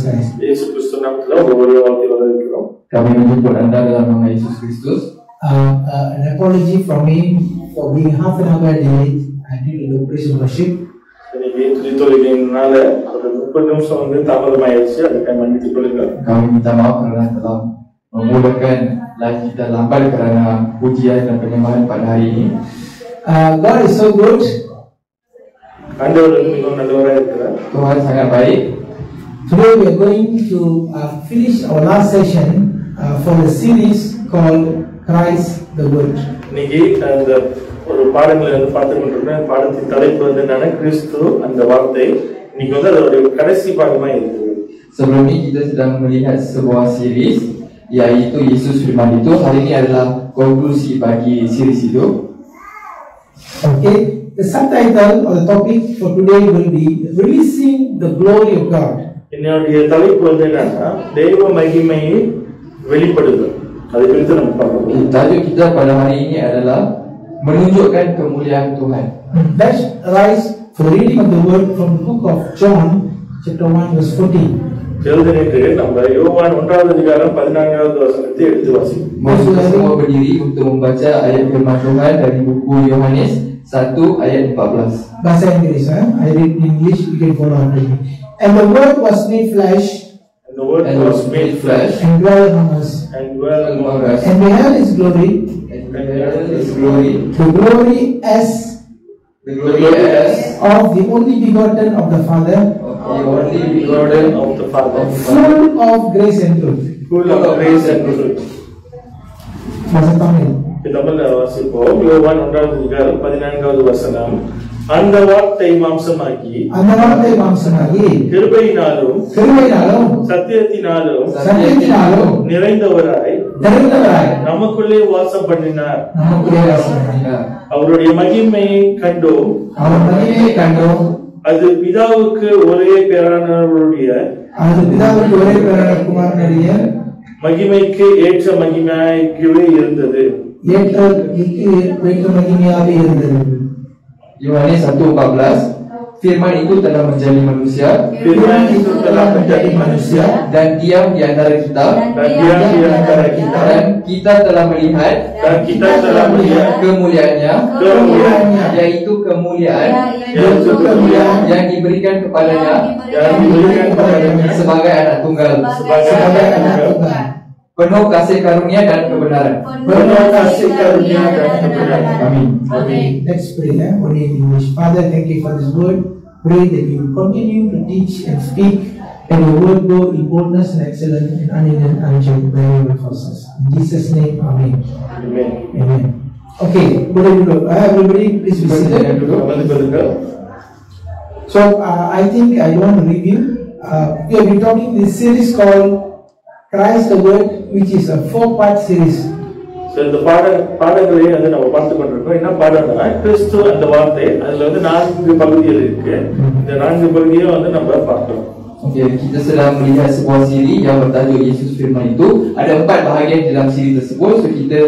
Christ. Yesus Kristus namatlah ஒவ்வொரு வார்த்தை வரவேற்கிறோம். Kami menjemput anda dalam nama Yesus Kristus. An apology from me for being half an hour delayed. I did the praise and worship. இன்னைக்கு துதித்தொழுகையினால ஒரு 30 நிமிஷம் தாமதமாயிருச்சு. அதுக்காக மன்னித்துக் கொள்ளுங்கள். Kami minta maaf kerana telah memulakan live kita lambat kerana pujian dan penyembahan pada hari ini. God is so good. ஆண்டவர் மிகவும் நல்லவராக இருக்கிறார். Tuhan sangat baik. Today we are going to finish our last session for the series called Christ the Word. இன்னைக்கு அந்த ஒரு பாடங்களை பார்த்து கொண்டிருக்கோம். பாடத்தின் தலைப்பு என்னன்னா கிறிஸ்து அந்த வார்த்தை. இன்னைக்கு அதோட கடைசி பாகமா இருக்குது. Sebelum ini kita sedang melihat sebuah series yaitu Yesus Firman itu. Hari ini adalah konklusi bagi series itu. Okay, the subtitle or the topic for today will be Releasing the Glory of God. என்னுடைய தலைப்பு என்னன்னா தெய்வ மகிமையை வெளிப்படுத்துதல். அதை குறித்து நம்ம பார்ப்போம். Tajuk kita pada hari ini adalah menunjukkan kemuliaan Tuhan. Let's rise for the reading of the word from the book of John, chapter 1, verse 14. எழுதினேக்கு நம்ம யோவான் 1வது அதிகாரம் 14வது வசனத்தை எடுத்து வாசிப்போம். Mari kita semua berdiri untuk membaca ayat firman Tuhan dari buku Yohanes 1 ayat 14. Bahasa Inggris, I read in English, you can follow after me. And the word was made flesh And the word was made flesh and dwelt among us. and dwelt among us. And beheld his glory, And beheld his glory, the glory as the glory as of the only begotten of the Father, of the only begotten of the Father, full of grace and truth. full of grace and truth. Bahasa Tamil. தமிழ்ல வாசிப்போம். யோவான் 1வது அதிகாரம் 14வது வசனம். அந்த வார்த்தை மாம்சமாகி அந்த வார்த்தை மாம்சமாகி கிருபையினாலும் கிருபையினாலும் சத்தியத்தினாலும் சத்தியத்தினாலும் நிறைந்தவராய் நிறைந்தவராய் நமக்குள்ளே வாசம் பண்ணினார். நமக்குள்ளே வாசம் பண்ணினார். அவருடைய மகிமையை கண்டோம். அவர் மகிமையை கண்டோம். அது பிதாவுக்கு ஒரே பேரானவருடைய அது பிதாவுக்கு ஒரே பேரான குமாரனுடைய மகிமைக்கு ஏற்ற மகிமையாகவே இருந்தது. ஏற்ற மகிமையாகவே இருந்தது. Yohanes 1:14. Firman itu telah menjadi manusia, Firman itu telah menjadi manusia dan diam di antara kita, dan diam di antara kita, dan kita telah melihat dan kita telah melihat kemuliaannya, yaitu kemuliaan yaitu kemuliaan yang diberikan kepadanya yang diberikan kepadanya sebagai anak tunggal, sebagai anak tunggal, penuh kasih karunia dan kebenaran. penuh kasih karunia dan kebenaran. Amin. Amin. Let's pray. Only in English. Father, thank you for this word. Pray that you will continue to teach and speak, and your word go in boldness and excellence and unhindered and unchecked by your forces. In Jesus' name, Amen. Amen. Amen. Okay, boleh duduk. Everybody, please be seated. அமர்ந்து கொள்ளுங்கள். So I think I want to review. We have been talking this series called Christ the Word, which is a 4-part series. So இந்த பாடங்களை நம்ம பார்த்து கொண்டிருக்கோம். என்ன பாடம்னா கிறிஸ்து அந்த வார்த்தை. அதுல 4 பகுதிகள் இருக்கு. இந்த 4 பகுதியும் நம்ம பார்க்கிறோம். Okay, kita sedang melihat sebuah siri yang bertajuk Yesus Firman itu. Ada 4 bahagian dalam siri tersebut. So kita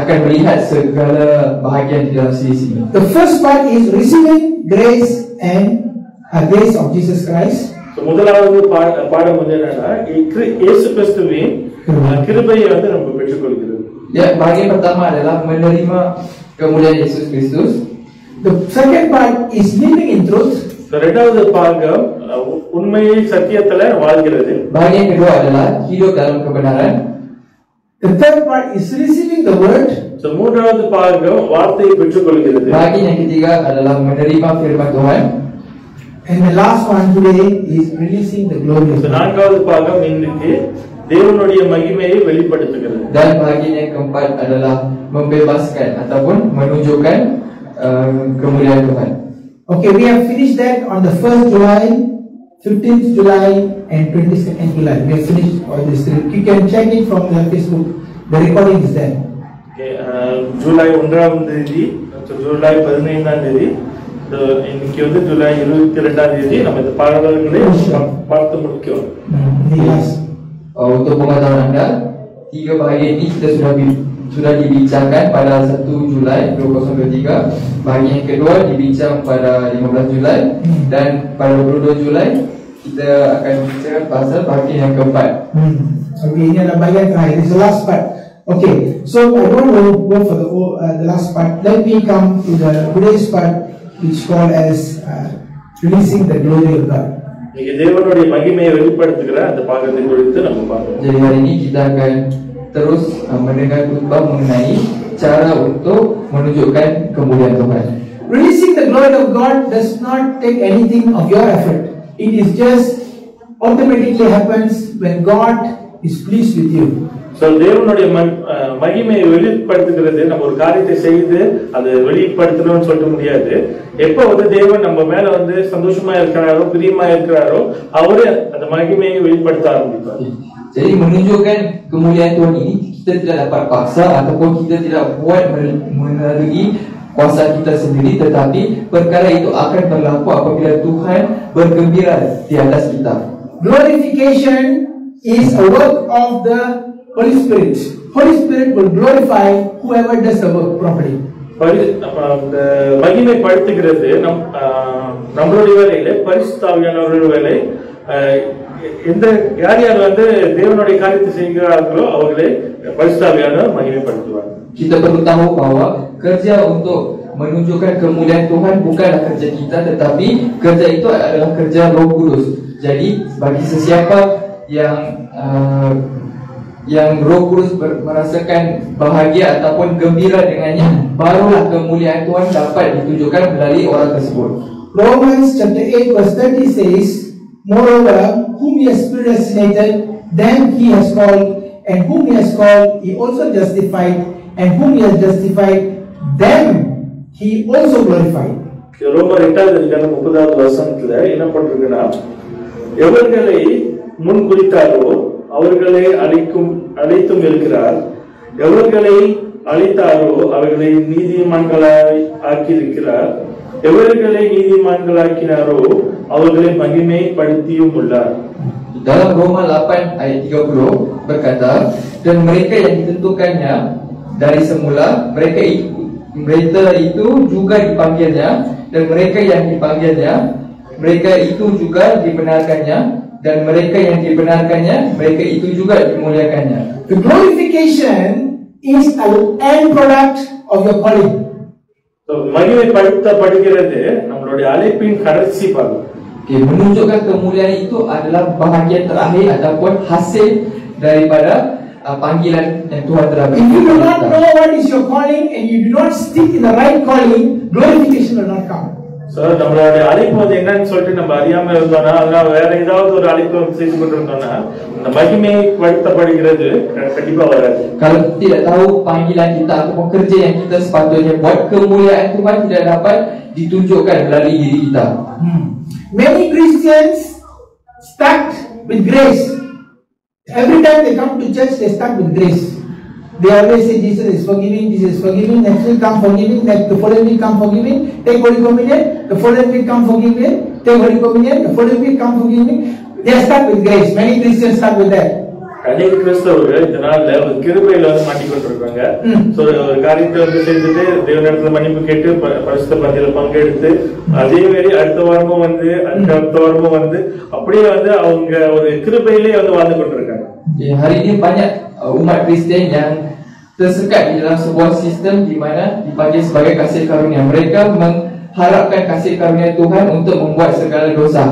akan melihat segala bahagian di dalam siri ini. The first part is receiving grace and grace of Jesus Christ. So முதலாவது பாடம் என்னன்னா இயேசு கிறிஸ்துவின் கிருபையை நம்ம பெற்றுக்கொள்கிறோம். Ya, bahagian pertama adalah menerima kemuliaan Yesus Kristus. The second part is living in truth. So இரண்டாவது பாகம் உண்மையை சத்தியத்துல வாழ்கிறது. Bahagian kedua adalah hidup dalam kebenaran. The third part is receiving the word. So மூன்றாவது பாகம் வார்த்தையை பெற்றுக்கொள்கிறது. Bahagian yang ketiga adalah menerima firman Tuhan. And the last one today is releasing the glory of So God. நான்காவது பாகம் இன்னைக்கு தேவனுடைய மகிமையை வெளிப்படுத்துகிறது. Dan bahagian yang keempat adalah membebaskan ataupun menunjukkan kemuliaan Tuhan. Okay, we have finished that on the 1st July, 15th July and 22nd July. We have finished all this. You can check it from the Facebook. The recording is there. Okay, July 1ஆம் தேதி, ஜூலை 15ஆம் தேதி, இன்னைக்கு ஜூலை 22ஆம் தேதி நம்ம இந்த பாடல்களை பார்த்து முடிக்கிறோம். Untuk pengetahuan anda, 3 bahagian ini kita sudah dibincangkan pada 1 Julai 2023. Bahagian yang kedua dibincang pada 15 Julai dan pada 22 Julai kita akan bicara pasal bahagian yang keempat. Okay, ini adalah bagian terakhir. This is the last part. Okay, so I don't want to go for the last part. Let me come to the today's part, which called as releasing the glory of God. இன்னைக்கு தேவனுடைய மகிமையை வெளிப்படுத்துகிற அந்த பாகத்தை குறித்து நம்ம பார்ப்போம். Jadi hari ini kita akan terus mendengar khutbah mengenai cara untuk menunjukkan kemuliaan Tuhan. Releasing the glory of God does not take anything of your effort. It is just automatically happens when God is pleased with you. So தேவனுடைய மகிமையை வெளிப்படுத்துகிறது நம்ம ஒரு காரியத்தை செய்து அதை வெளிப்படுத்தணும்னு சொல்ல முடியாது. எப்ப வந்து தேவன் நம்ம மேல வந்து சந்தோஷமா இருக்கிறாரோ பிரியமா இருக்கிறாரோ அவரே அந்த மகிமையை வெளிப்படுத்த ஆரம்பிப்பார். Jadi menunjukkan kemuliaan Tuhan ini kita tidak dapat paksa ataupun kita tidak buat melalui kuasa kita sendiri, tetapi perkara itu akan berlaku apabila Tuhan bergembira di atas kita. Glorification is a work of the Holy Spirit. Holy Spirit will glorify whoever does the work properly. மகிமை படுத்துகிறது நம்மளுடைய வேலையில பரிசுத்த ஆவியானவருடைய வேலை. எந்த யார் வந்து தேவனுடைய காரியத்தை செய்கிறார்களோ அவர்களே பரிசுத்த ஆவியானவர் மகிமைப்படுத்துவார். Kita perlu tahu bahwa kerja untuk menunjukkan kemuliaan Tuhan bukanlah kerja kita, tetapi kerja itu adalah kerja Roh Kudus. Jadi bagi sesiapa yang Roh Kudus merasakan bahagia ataupun gembira dengannya, barulah kemuliaan Tuhan dapat ditunjukkan melalui orang tersebut. Romans chapter 8 verse 30 says, moreover, whom he has predestinated, them he has called, and whom he has called, he also justified, and whom he has justified, them he also glorified. ரோமர் 8:30 வசனத்துல என்ன பண்றதுன்னா, எவர்களை முன் குறித்தாரோ அவர்களை அழைத்தும் இருக்கிறார், எவர்களை அழைத்தாரோ அவர்களை நீதிமான்களாய் ஆக்கியிருக்கிறார், எவர்களை நீதிமான்களாக்கினாரோ அவர்களை மகிமைப்படுத்தியும் உள்ளார். Dalam Roma 8 ayat 30 berkata, dan mereka yang ditentukannya dari semula, mereka itu juga dipanggilnya, dan mereka yang dipanggilnya, mereka itu juga dibenarkannya, dan mereka yang dibenarkannya, mereka itu juga dimuliakannya. The glorification is an end product of your calling. So மகிமைப்படுத்தப்படுகிறது நம்மளுடைய அழைப்பின் கடைசி பாகம். Okay, menunjukkan kemuliaan itu adalah bahagian terakhir ataupun hasil daripada panggilan yang Tuhan telah berikan. If you do not know what is your calling and you do not stick in the right calling, glorification will not come. So நம்மளுடைய அழைப்பு வந்து என்னன்னு சொல்லிட்டு நம்ம அறியாம இருந்தோம்னா, அதனால வேற ஏதாவது ஒரு அழைப்பு செய்து கொண்டிருந்தோம்னா அந்த மகிமைப்படுத்தப்படுகிறது கண்டிப்பா வராது. Kalau tidak tahu panggilan kita ataupun kerja yang kita sepatutnya buat, kemuliaan Tuhan tidak dapat ditunjukkan melalui diri kita. Many Christians stuck with grace. Every time they come to church, they stuck with grace. They always say Jesus is forgiving, Jesus is forgiving, next week come forgiving, next the following week come forgiving, take Holy Communion, the following week come forgiving, take Holy Communion, the following week come forgiving. They are stuck with grace. Many Christians stuck with that. அநேக கிறிஸ்தவர்கள் இதனால ஒரு கிருபையில வந்து மாட்டிக்கொண்டிருக்காங்க. சோ ஒரு காரியத்தை வந்து செஞ்சுட்டு தேவனிடத்துல மன்னிப்பு கேட்டு பரிசுத்த பந்தியில பங்கெடுத்து அதே மாதிரி அடுத்த வாரமும் வந்து அடுத்த வாரமும் வந்து அப்படியே வந்து அவங்க ஒரு கிருபையிலே வந்து வாழ்ந்து கொண்டிருக்காங்க. Hari ini banyak umat Kristian yang tersekat di dalam sebuah sistem di mana dipanggil sebagai kasih karunia. Mereka mengharapkan kasih karunia Tuhan untuk membuat segala dosa.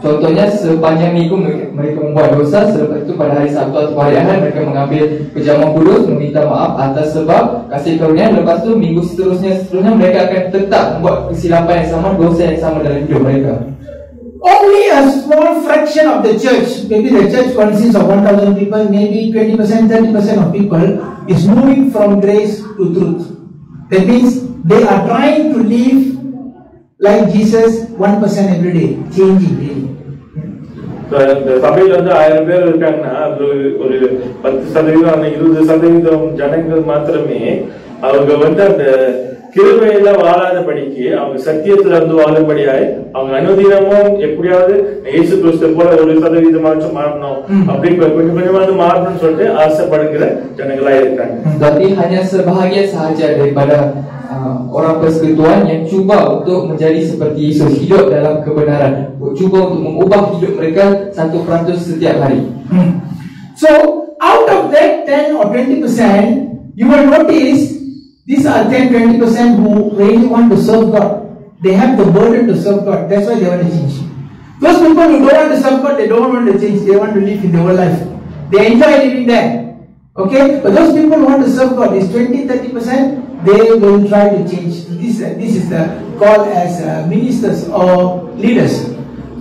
Contohnya sepanjang minggu mereka membuat dosa, selepas itu pada hari Sabtu atau hari Ahad mereka mengambil pejaman kudus meminta maaf atas sebab kasih karunia. Lepas itu minggu seterusnya mereka akan tetap membuat kesilapan yang sama, dosa yang sama dalam hidup mereka. Only a small fraction of the church, maybe the church consists of 1,000 people, maybe 20%, 30% of people is moving from grace to truth. That means they are trying to live like Jesus 1% every day, changing daily. இந்த சபையில வந்து 1000 பேர் இருக்காங்கன்னா அது ஒரு 10% 20% ஜனங்கள் மாத்திரமே அவங்க வந்து அந்த கிருபையில வாழாதபடிக்கு அவங்க சத்தியத்துல வந்து வாழும்படியாய் அவங்க அனுதினமும் எப்படியாவது இயேசு கிறிஸ்து போல 1% மாறணும் அப்படின்னு கொஞ்சம் கொஞ்சமா மாறணும்னு சொல்லிட்டு ஆசைப்படுகிற ஜனங்களா இருக்காங்க. Tapi hanya sebahagian sahaja daripada orang persekutuan yang cuba untuk menjadi seperti Yesus, hidup dalam kebenaran, cuba untuk mengubah hidup mereka 1% setiap hari. So out of that 10 or 20%, you will notice these are 10-20% who really want to serve God. They have the burden to serve God. That's why they want to change. Those people who don't want to serve God, they don't want to change. They want to live in their own life. They enjoy living there. Okay? But those people who want to serve God, is 20-30%, they will try to change. This is the call as ministers or leaders.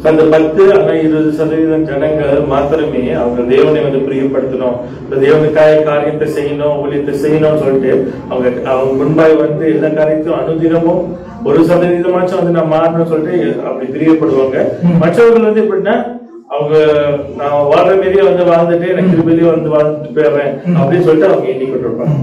அந்த 10-20% ஜனங்கள் மாத்திரமே அவங்க தேவனை வந்து பிரியப்படுத்தணும், தேவனுக்காக காரியத்தை செய்யணும், ஊழியத்தை செய்யணும்னு சொல்லிட்டு அவங்க முன்பாய் வந்து எல்லா காரியத்தையும் அனுதினமும் 1% வந்து நான் மாறணும்னு சொல்லிட்டு அப்படி பிரியப்படுவாங்க. மற்றவர்கள் வந்து எப்படின்னா அவங்க நான் வாழ்ற மாரியே வந்து வாழ்ந்துட்டு எனக்கு கிருபையிலேயே வந்து வாழ்ந்துட்டு போயிடுறேன் அப்படின்னு சொல்லிட்டு அவங்க எண்ணிக்கொண்டு இருப்பாங்க.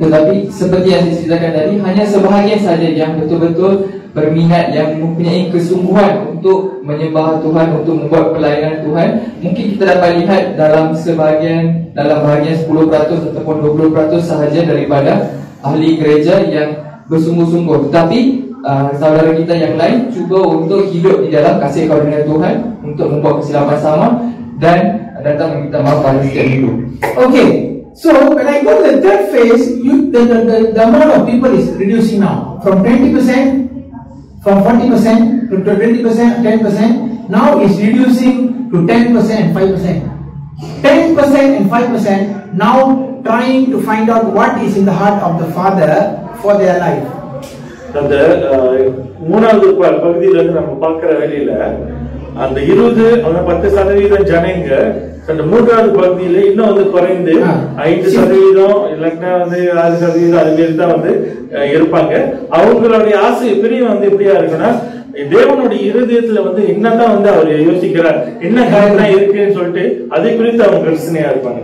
Tetapi seperti yang diceritakan tadi, hanya sebahagian saja yang betul-betul berminat, yang mempunyai kesungguhan untuk menyembah Tuhan, untuk membuat pelayanan Tuhan. Mungkin kita dapat lihat dalam bahagian 10% ataupun 20% sahaja daripada ahli gereja yang bersungguh-sungguh. Tetapi saudara kita yang lain cuba untuk hidup di dalam kasih karunia Tuhan, untuk membuat kesilapan sama dan datang meminta maaf pada setiap minggu. Okay. So when I go to the third phase, the amount of people is reducing now from 20%, from 40% to 20%, 10%. Now it's reducing to 10% and 5%. 10% and 5% now trying to find out what is in the heart of the Father for their life. அந்த மூணாவது பகுதியில இருந்து நம்ம பார்க்கிற வேலையில அந்த 10% ஜனங்க அந்த மூன்றாவது பகுதியில இன்னும் வந்து குறைந்து 5% இல்லைன்னா வந்து 6% அது மாதிரி தான் வந்து இருப்பாங்க. அவங்களுடைய ஆசை பிரியம் வந்து எப்படியா இருக்குன்னா, தேவனுடைய இருதயத்துல வந்து என்னதான் வந்து அவர் யோசிக்கிறார், என்ன காரணம் இருக்குன்னு சொல்லிட்டு அதை குறித்து அவங்க பிரச்சனையா இருப்பாங்க.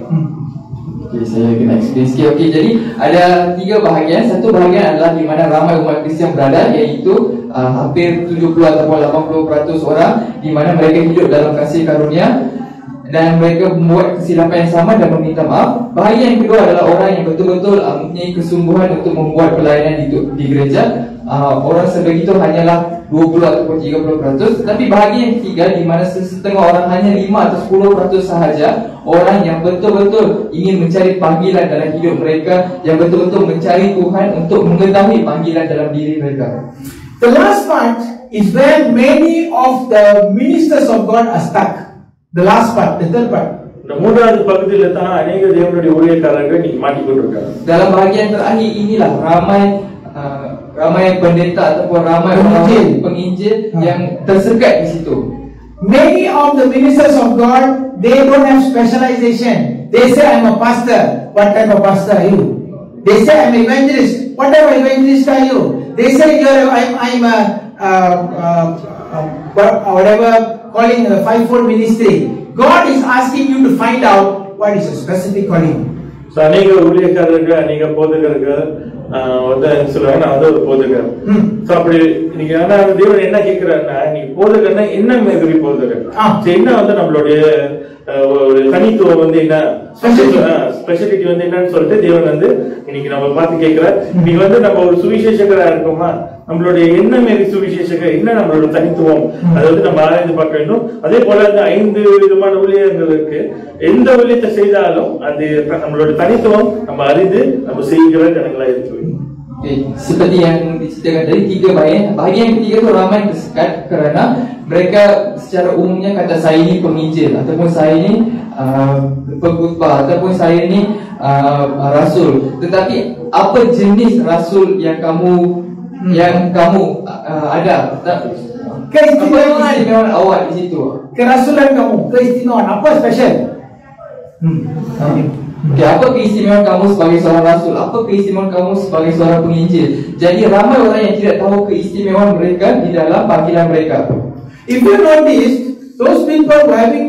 Okay, saya kena explain sikit. Okay, jadi ada 3 bahagian. Satu bahagian adalah di mana ramai umat Kristian berada, iaitu hampir 70 ataupun 80% orang di mana mereka hidup dalam kasih karunia dan mereka membuat kesilapan yang sama dan meminta maaf. Bahagian yang kedua adalah orang yang betul-betul mempunyai kesungguhan untuk membuat pelayanan di gereja. Orang sebegitu hanyalah 20 ataupun 30%. Tapi bahagian yang ketiga di mana setengah orang, hanya 5 atau 10% sahaja orang yang betul-betul ingin mencari panggilan dalam hidup mereka, yang betul-betul mencari Tuhan untuk mengetahui panggilan dalam diri mereka. The last part is where many of the ministers of God are stuck. The last part, the third part. இந்த மூன்றாவது பகுதியில தான் அநேக தேவனுடைய ஊழியக்காரர்கள் நீங்க மாட்டிக்கொண்டிருக்காங்க. Dalam bahagian terakhir inilah ramai pendeta ataupun ramai penginjil yang tersekat di situ. Many of the ministers of God, they don't have specialization. They say, I'm a pastor. What type of pastor are you? They say, I'm an evangelist. What type of evangelist are you? They say, I'm whatever calling the fivefold ministry. God is asking you to find out what is a specific calling. So அநேக ஊழியக்காரர்கள், அநேக போதகர்கள் வந்து சொல்லுவாங்க, நான் வந்து ஒரு போதகர். So அப்படி நீங்க ஆனா தேவன் என்ன கேட்கிறாருன்னா, நீங்க போதகர்னா என்ன மாதிரி போதகர், என்ன வந்து நம்மளுடைய ஒரு தனித்துவம் வந்து என்ன, ஸ்பெஷாலிட்டி வந்து என்னன்னு சொல்லிட்டு தேவன் வந்து இன்னைக்கு நம்ம பார்த்து கேட்கிறார். நீங்க வந்து நம்ம ஒரு சுவிசேஷகரா இருக்கோமா, நம்மளுடைய என்ன மாரி சுவிசேஷகர், என்ன நம்மளோட தனித்துவம், அதை வந்து நம்ம ஆராய்ந்து பார்க்க வேண்டும். அதே போல இந்த 5 விதமான ஊழியர்களுக்கு எந்த ஊழியத்தை செய்தாலும் அது நம்மளோட தனித்துவம் நம்ம அறிந்து நம்ம செய்கிற ஜனங்களா இருக்கு. Seperti yang diceritakan tadi, 3 bahagian. Bahagian yang ketiga itu ramai tersekat kerana mereka secara umumnya kata saya ini penginjil, ataupun saya ini pengkhotbah, ataupun saya ini rasul. Tetapi apa jenis rasul yang kamu ada? Keistimewaan awak di situ. Kerasulan kamu, keistimewaan apa special? Okay, apa keistimewaan kamu sebagai seorang rasul? Apa keistimewaan kamu sebagai seorang penginjil? Jadi ramai orang yang tidak tahu keistimewaan mereka di dalam panggilan mereka. If you notice, those people who are having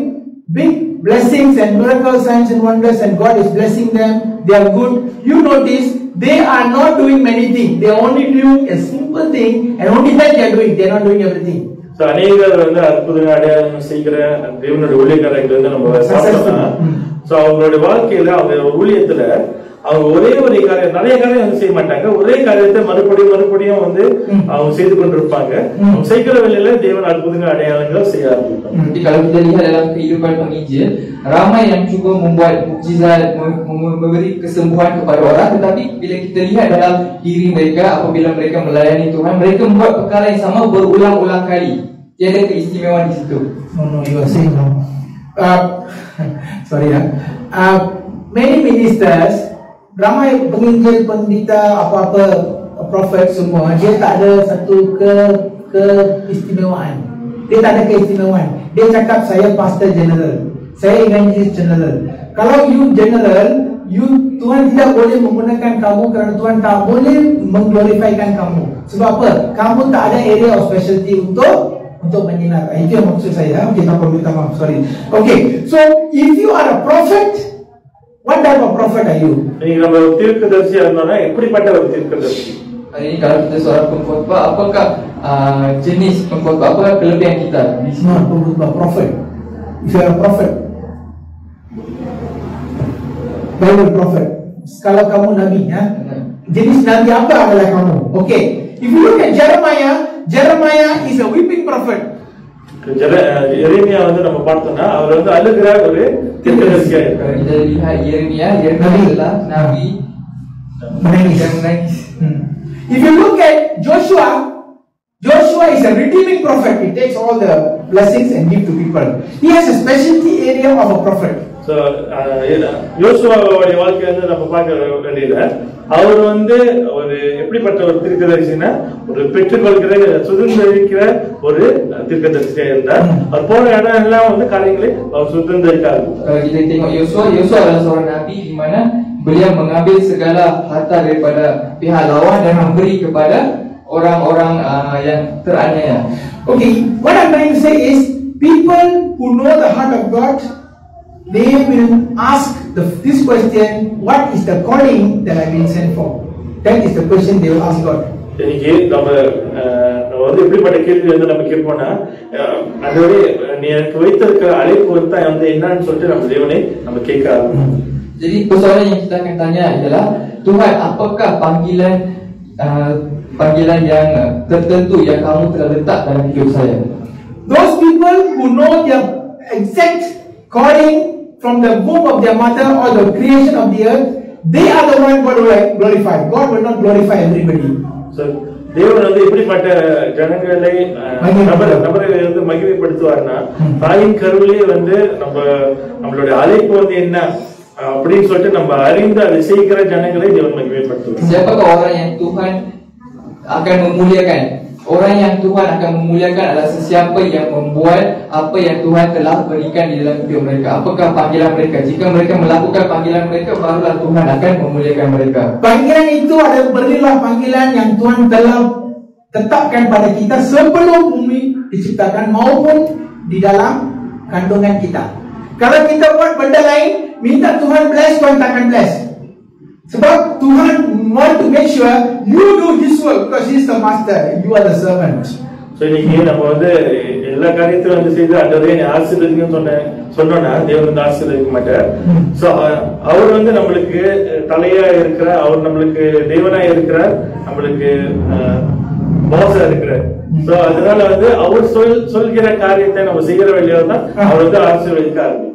big blessings and miracles, signs and wonders, and God is blessing them, they are good. You notice, they are not doing many things. They are only doing a simple thing, and only that they are doing. They are not doing everything. So அநேகர் வந்து அற்புதங்கள் அடையாளம் செய்கிற தேவனுடைய ஊழியக்காரர்கள் வந்து நம்ம பார்த்தோம்னா, ஸோ அவங்களுடைய வாழ்க்கையில அவங்க ஊழியத்துல அவங்க ஒரே ஒரு காரியம், நிறைய காரியம் வந்து செய்ய மாட்டாங்க. ஒரே காரியத்தை மறுபடியும் வந்து அவங்க செய்து கொண்டிருப்பாங்க. அவங்க செய்கிற வேலையில தேவன் அற்புதங்கள் அடையாளங்கள் செய்ய ஆரம்பிப்பாங்க. Jadi kalau kita lihat dalam kehidupan penginjil, ramai yang cuba membuat mukjizat, memberi kesembuhan kepada orang, tetapi bila kita lihat dalam diri mereka apabila mereka melayani Tuhan, mereka membuat perkara yang sama berulang-ulang kali. Tiada keistimewaan di situ. No, you are saying wrong. Sorry ya. Many ministers, ramai penginjil, pendeta, apa-apa prophet semua, dia tak ada satu keistimewaan. Dia tak ada keistimewaan. Dia cakap saya pastor general, saya evangelist general. Kalau you general, Tuhan tidak boleh menggunakan kamu kerana Tuhan tak boleh mengglorifikan kamu. Sebab apa? Kamu tak ada area of specialty untuk menyinar. Itu yang maksud saya. Kita minta maaf, sorry. Okay, so if you are a prophet, what type of prophet are you? நீங்க நம்ம தீர்க்கதரிசியா இருந்தோம்னா எப்படிப்பட்ட ஒரு தீர்க்கதரிசி? Hari ini kalau kita seorang pengkhotbah, apakah jenis pengkhotbah, apa kelebihan kita? It's not pengkhotbah, prophet. If you are a prophet, Bible prophet. Kalau kamu nabi, ya, jenis nabi apa adalah kamu? Okay. If you look at Jeremiah is a weeping prophet. எரேமியா வந்து நம்ம பார்த்தோம்னா அவர் வந்து அழுகிற ஒரு தீர்க்கதரிசியா இருக்காரு. Kita lihat Yeremia adalah nabi menangis. If you look at Joshua is a redeeming prophet. He takes all the blessings and give to people. He has a specialty area of a prophet. So யோசுவாவுடைய வாழ்க்கை வந்து நம்ம பார்க்க வேண்டியது, அவர் வந்து ஒரு எப்படிப்பட்ட ஒரு தீர்க்கதரிசினா ஒரு பெற்றுக்கொள்கிற சுதந்திரிக்கிற ஒரு தீர்க்கதரிசியா இருந்தார். அவர் போன இடம் எல்லாம் வந்து காரியங்களை அவர் சுதந்திரிக்காரு. Kita tengok Yosua adalah seorang nabi di mana beliau mengambil segala harta daripada pihak lawan dan memberi kepada orang-orang yang teraniaya. Okay, what I'm trying to say is people who know the heart of God, they will ask this question, what is the calling that I've been sent for? That is the question they will ask God. இன்னைக்கு நம்ம வந்து எப்படிப்பட்ட கேள்வி வந்து நம்ம கேட்போம்னா, அதுவே நீ எனக்கு வைத்திருக்கிற அழைப்பு வந்து என்னன்னு சொல்லிட்டு நம்ம தேவனை நம்ம கேட்க ஆரம்பிப்போம். Jadi persoalan yang kita akan tanya adalah, Tuhan, apakah panggilan yang tertentu yang kamu telah letak dalam hidup saya? Those people who know their exact calling from the womb of their mother or the creation of the earth, they are the one God will glorify. God will not glorify everybody. So தேவன் வந்து இப்படிப்பட்ட ஜனங்களை நபரை வந்து மகிமைப்படுத்துவார்னா, தாயின் கருவிலே வந்து நம்மளுடைய அழைப்பு வந்து என்ன அப்படின்னு சொல்லிட்டு நம்ம அறிந்து அதை செய்கிற ஜனங்களை தேவன் மகிமைப்படுத்துவார். Siapakah orang yang Tuhan akan memuliakan? Orang yang Tuhan akan memuliakan adalah sesiapa yang membuat apa yang Tuhan telah berikan di dalam hidup mereka. Apakah panggilan mereka? Jika mereka melakukan panggilan mereka, barulah Tuhan akan memuliakan mereka. Panggilan itu adalah berilah panggilan yang Tuhan telah tetapkan pada kita sebelum bumi diciptakan maupun di dalam kandungan kita. Kalau kita buat benda lain, minta Tuhan bless, Tuhan takkan bless. Sebab Tuhan want to make sure you do His work because He is the master, you are the servant. So இன்னைக்கு நம்ம வந்து எல்லா காரியத்தையும் வந்து செய்து அன்றதே ஆசீர்வதிக்கணும்னு சொன்னோம்னா தேவன் வந்து ஆசீர்வதிக்க மாட்டார். So அவர் வந்து நம்மளுக்கு தலையா இருக்கிறார், அவர் நம்மளுக்கு தேவனா இருக்கிறார், நம்மளுக்கு பாஸா இருக்கிறார். So அதனால வந்து அவர் சொல்கிற காரியத்தை நம்ம செய்கிற வழியா தான் அவர் வந்து ஆசீர்வதிக்க ஆரம்பிப்பார்.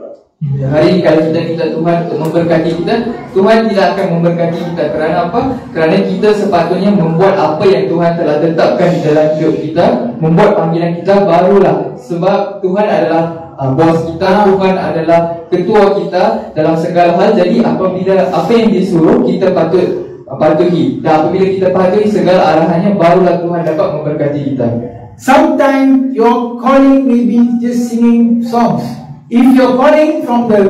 Hari ini kalau kita minta Tuhan untuk memberkati kita, Tuhan tidak akan memberkati kita. Kerana apa? Kerana kita sepatutnya membuat apa yang Tuhan telah tetapkan di dalam hidup kita, membuat panggilan kita barulah. Sebab Tuhan adalah bos kita, Tuhan adalah ketua kita dalam segala hal. Jadi apabila apa yang dia suruh, kita patuhi. Dan apabila kita patuhi segala arahannya, barulah Tuhan dapat memberkati kita. Sometimes your calling may be just singing songs. If your calling from the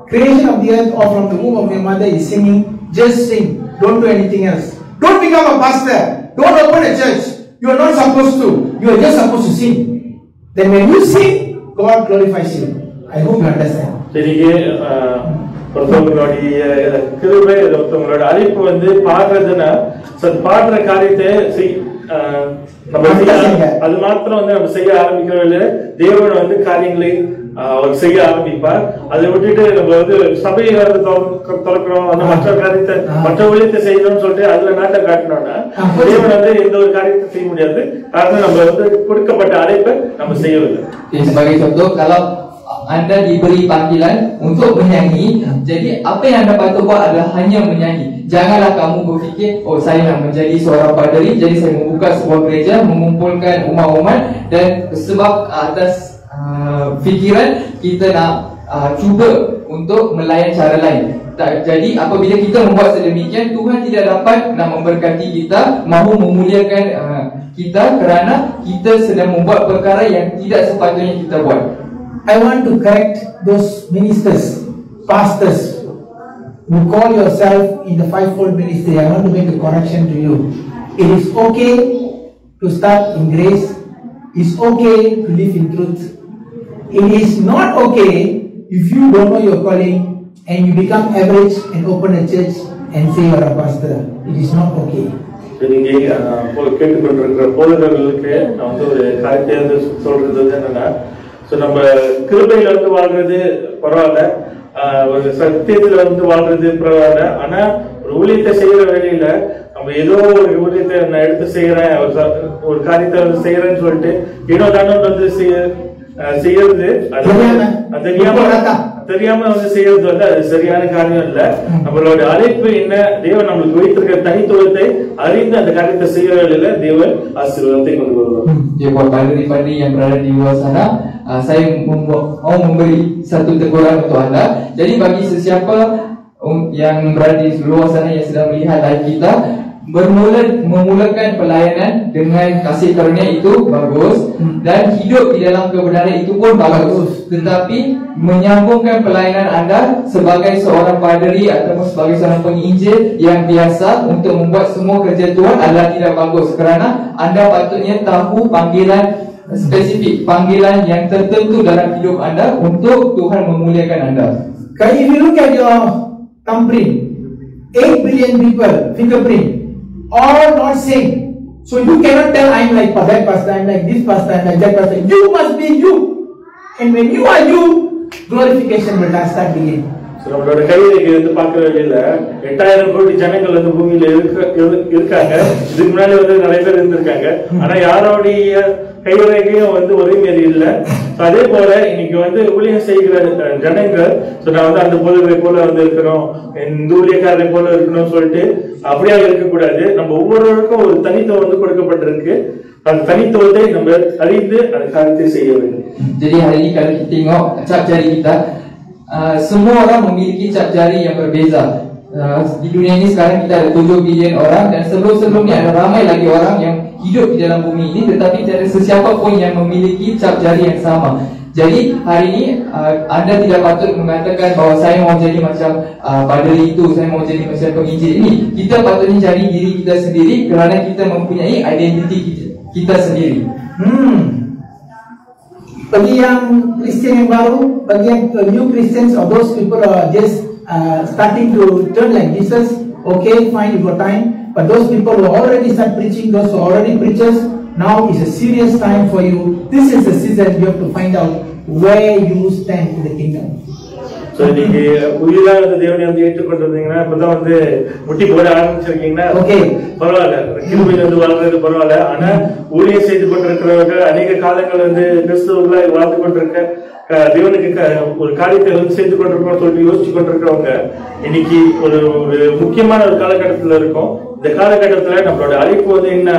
creation of the earth or from the womb of your mother is singing, just sing. Don't do anything else. Don't become a pastor. Don't open a church. You are not supposed to. You are just supposed to sing. Then when you sing, God glorifies you. I hope you understand. ஒருத்தவங்களுடைய கிருபை, ஒருத்தவங்களோட அழைப்பு வந்து பாடுறதுன்னா பாடுற காரியத்தை நம்ம அது மாத்திரம் வந்து நம்ம செய்ய ஆரம்பிக்கிறோம். தேவன் வந்து காரியங்களை அவர் செய்ய ஆரம்பிப்பார். அதை விட்டுட்டு நம்ம வந்து சபையை திறக்கிறோம், அந்த மற்ற காரியத்தை மற்ற ஊழியத்தை செய்யணும்னு சொல்லிட்டு அதுல நாட்டம் காட்டினோம்னா தேவன் வந்து எந்த ஒரு காரியத்தை செய்ய முடியாது. காரணம் நம்ம வந்து கொடுக்கப்பட்ட அழைப்பை நம்ம செய்யவில்லை. Sebagai contoh, kalau anda diberi panggilan untuk menyanyi, jadi apa yang anda patut buat adalah hanya menyanyi. Janganlah kamu berfikir, oh saya nak menjadi seorang padri, jadi saya membuka sebuah gereja, mengumpulkan umat-umat, dan sebab atas fikiran kita nak cuba untuk melayan cara lain. Jadi apabila kita membuat sedemikian, Tuhan tidak dapat nak memberkati kita, mahu memuliakan kita kerana kita sedang membuat perkara yang tidak sepatutnya kita buat. I want to correct those ministers, pastors who call yourself in the fivefold ministry. I want to make a correction to you. It is okay to start in grace. It's okay to live in truth. It is not okay if you don't know your calling and you become average and open a church and say you are a pastor. It is not okay. நீங்க கேட்டுக்கொண்டிருக்கிற போதகர்களுக்கு நான் வந்து ஒரு காரியத்தை வந்து சொல்றது என்னன்னா, நம்ம கிருபையில வந்து வாழ்றது பரவாயில்ல, ஒரு சத்தியத்துல வந்து வாழ்றது பரவாயில்ல. ஆனா ஒரு ஊழியத்தை செய்யற வேலையில நம்ம ஏதோ ஒரு ஊழியத்தை நான் எடுத்து செய்யறேன், ஒரு காரியத்தை வந்து செய்யறேன்னு சொல்லிட்டு ஏனோ வந்து செய்யறது தெரியாம வந்து செய்யறது வந்து அது சரியான காரியம் இல்ல. நம்மளோட அழைப்பு என்ன, தேவன் நம்மளுக்கு வைத்திருக்கிற தனித்துவத்தை அறிந்து அந்த காரியத்தை செய்ய வேலையில தேவன் ஆசீர்வாதத்தை கொண்டு வருவார். Buat padri-padri yang berada di luar sana, saya mau memberi satu teguran untuk anda. Jadi bagi sesiapa yang berada di luar sana yang sedang melihat live kita, memulakan pelayanan dengan kasih karunia itu bagus, dan hidup di dalam kebenaran itu pun bagus. Tetapi menyambungkan pelayanan anda sebagai seorang padri ataupun sebagai seorang penginjil yang biasa untuk membuat semua kerja Tuhan adalah tidak bagus, kerana anda patutnya tahu panggilan spesifik, panggilan yang tertentu dalam hidup anda untuk Tuhan memuliakan anda. If you look at your thumbprint, 8 billion people fingerprint, all not same. So you cannot tell I'm like that pastor, I'm like this pastor, I'm like that pastor. You must be you. And when you are you, glorification will start beginning. நம்மளோட கைரேகை வந்து பார்க்கிற வழியில 8000 கோடி ஜனங்கள் வந்து பூமியில இருக்காங்க. இதுக்கு முன்னாடி வந்து நிறைய பேர் இருந்திருக்காங்க. ஆனா யாரோடைய கைரேகையும் வந்து ஒரே மாதிரி இல்ல. அதே போல இன்னைக்கு வந்து ஊழியம் செய்கிற ஜனங்கள் நான் வந்து அந்த போலவை போல வந்து இருக்கிறோம், இந்த ஊழியக்காரரை போல இருக்கணும்னு சொல்லிட்டு அப்படியா இருக்கக்கூடாது. நம்ம ஒவ்வொருவருக்கும் ஒரு தனித்துவம் வந்து கொடுக்கப்பட்டிருக்கு. அந்த தனித்துவத்தை நம்ம அறிந்து அந்த காரியத்தை செய்ய வேண்டும். Jadi hari ini kalau kita tengok cap jari kita, semua orang memiliki cap jari yang berbeza. Di dunia ini sekarang kita ada 7 bilion orang, dan sebelum-sebelumnya ada ramai lagi orang yang hidup di dalam bumi ini, tetapi tidak ada sesiapa pun yang memiliki cap jari yang sama. Jadi hari ini anda tidak patut mengatakan bahawa saya mau jadi macam padri itu, saya mau jadi macam penginjil ini. Kita patutnya cari diri kita sendiri kerana kita mempunyai identiti kita sendiri. Bagi yang Kristian yang baru, bagi yang new Christians or those people are just starting to turn like Jesus, okay, fine, you got time. But those people who already start preaching, those who are already preachers, now is a serious time for you. This is the season you have to find out where you stand in the kingdom. So நீங்க உயிரா வந்து தேவனை வந்து ஏற்றுக்கொண்டு வந்தீங்கன்னா, இப்பதான் வந்து முட்டி போட ஆரம்பிச்சிருக்கீங்கன்னா பரவாயில்ல, கிருபையில வந்து வாழ்றது பரவாயில்ல. ஆனா ஊழியம் செய்து கொண்டிருக்கிறவர்கள் அநேக காலங்கள் வந்து கிறிஸ்துவர்களா வாழ்ந்து கொண்டிருக்க தேவனுக்கு ஒரு காரியத்தை வந்து செய்து கொண்டிருக்கோம் சொல்லிட்டு யோசிச்சு கொண்டிருக்கிறவங்க இன்னைக்கு ஒரு முக்கியமான ஒரு காலகட்டத்துல இருக்கும். இந்த காலகட்டத்துல நம்மளோட அழைப்பு வந்து என்ன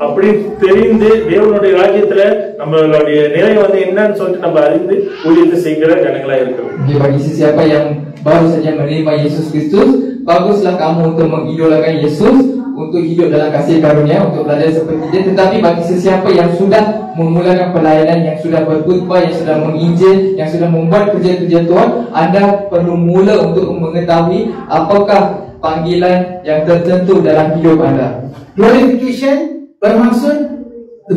அப்படி தெரிந்து தேவனுடைய ராஜ்யத்துல நம்மளுடைய நிலை வந்து என்னன்னு சொல்லிட்டு நம்ம அறிந்து ஊழியத்தை செய்கிற ஜனங்களா இருக்கிறோம். Bagi siapa yang baru saja menerima Yesus Kristus, baguslah kamu untuk mengidolakan Yesus, untuk hidup dalam kasih karunia, untuk belajar seperti dia. Tetapi bagi sesiapa yang sudah memulakan pelayanan, yang sudah berkhutbah, yang sudah menginjil, yang sudah membuat kerja-kerja Tuhan, anda perlu mula untuk mengetahui apakah panggilan yang tertentu dalam hidup anda. Glorification bermaksud the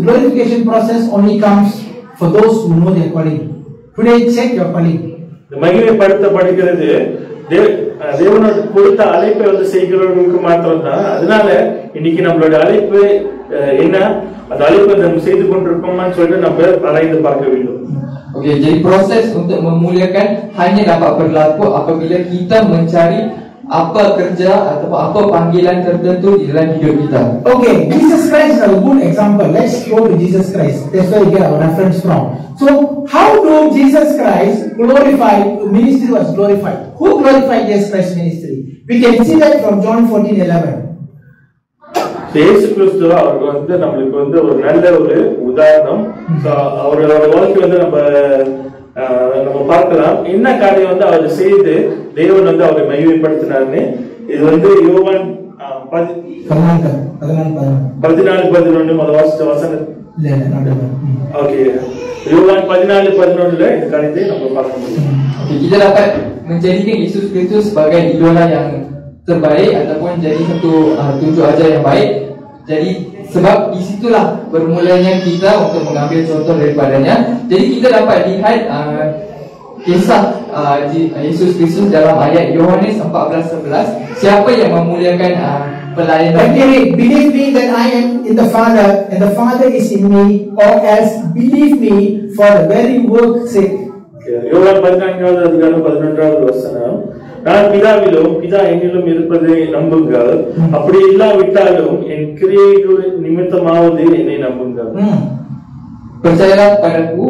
glorification process only comes for those who know their calling. Today check your calling. மகிமைப்படுத்தப்படுகிறது தேவனோட கொடுத்த அழைப்பை வந்து செய்கிறவர்களுக்கு மாத்திரம்தான். அதனால இன்னைக்கு நம்மளோட அழைப்பு என்ன, அந்த அழைப்பை நம்ம செய்து கொண்டிருக்கோம்னு சொல்லிட்டு நம்ம ஆராய்ந்து பார்க்க வேண்டும். Okey, jadi proses untuk memuliakan hanya dapat berlaku apabila kita mencari apa kerja atau apa panggilan tertentu di dalam hidup kita. Okay, Jesus Christ is a good example. Let's go to Jesus Christ. That's where we get our reference from. So, how do Jesus Christ glorify, ministry was glorified? Who glorified Jesus Christ's ministry? We can see that from John 14:11. இயேசு கிறிஸ்து அவருக்கு வந்து நம்மளுக்கு வந்து ஒரு நல்ல ஒரு உதாரணம். அவரோட வாழ்க்கை வந்து நம்ம பார்க்கலாம். என்ன காரியம் வந்து அவர் செய்து தேவன் வந்து அவரை மகிமைப்படுத்தினார்னு. இது வந்து யோவான் 14:11 முதல் வசனம். ஓகே, யோவான் 14:11 இந்த காரியத்தை நம்ம பார்க்க முடியும். Kita dapat menjadikan Yesus Kristus sebagai idola yang terbaik ataupun jadi satu tunjuk ajar yang baik. Jadi sebab di situlah bermulanya kita untuk mengambil contoh daripadanya. Jadi kita dapat lihat kisah Yesus Kristus dalam ayat Yohanes 14:11. Siapa yang memuliakan pelayanan? Believe me that I am in the Father and the Father is in me, or else believe me for the very work's sake. யோவான் 14வது அதிகாரம் 11வது வசனம். நான் பிதாவிலும் பிதா என்னிலும் இருப்பதை நம்புங்கள். அப்படி இல்லாவிட்டாலும் என் கிரியைகள் நிமித்தமாவது என்னை நம்புங்கள். Percayalah padaku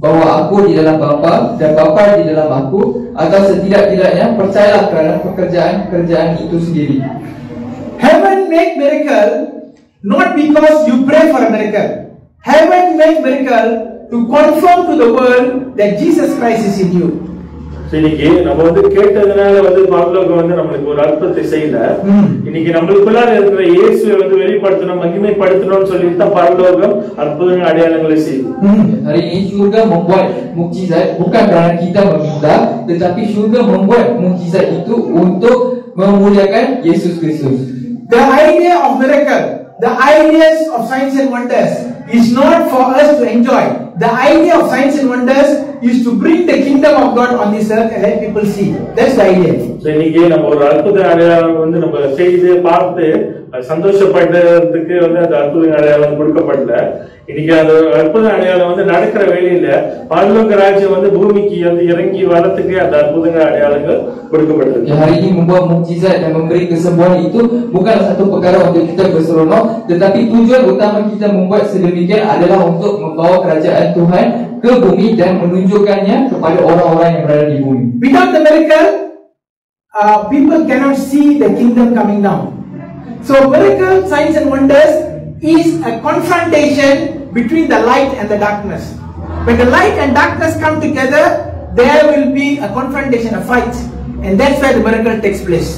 bahwa aku di dalam Bapa dan Bapa di dalam aku, atau setidak-tidaknya percayalah kerana pekerjaan-pekerjaan itu sendiri. Heaven make miracle not because you pray for a miracle. Heaven make miracle to confirm to the world that Jesus Christ is in you. இன்னைக்கு நம்ம வந்து கேட்டதுனால வந்து பரலோகம் வந்து நம்மளுக்கு ஒரு அற்புதத்தை செய்யல. இன்னைக்கு நம்மளுக்குள்ளார இருக்கிற இயேசுவை வந்து வெளிப்படுத்தணும், மகிமைப்படுத்தணும்னு சொல்லிட்டு தான் பரலோகம் அற்புதங்கள் அடையாளங்களை செய்யும். Hari ini syurga membuat mukjizat bukan kerana kita meminta, tetapi syurga membuat mukjizat itu untuk memuliakan Yesus Kristus. The idea of miracle, the ideas of signs and wonders is not for us to enjoy. The idea of signs and wonders is to bring the kingdom of God on this earth and let people see. That's the idea. So இன்னைக்கு நம்ம ஒரு அற்புத அடையாளம் வந்து நம்ம செய்து பார்த்து சந்தோஷப்படுறதுக்கு வந்து அந்த அற்புத அடையாளம் கொடுக்கப்படல. இன்னைக்கு அந்த அற்புத அடையாளம் வந்து நடக்கிற வேலையில பரலோக ராஜ்யம் வந்து பூமிக்கு வந்து இறங்கி வரத்துக்கு அந்த அற்புத அடையாளங்கள் கொடுக்கப்பட்டிருக்கு. Hari ini membuat mukjizat dan memberi kesembuhan itu bukanlah satu perkara untuk kita berseronok, tetapi tujuan utama kita membuat sedemikian adalah untuk membawa kerajaan Tuhan ke bumi dan menunjukkannya kepada orang-orang yang berada di bumi. Without the miracle, people cannot see the kingdom coming down. So miracle, signs and wonders is a confrontation between the light and the darkness. When the light and darkness come together, there will be a confrontation, a fight, and that's where the miracle takes place.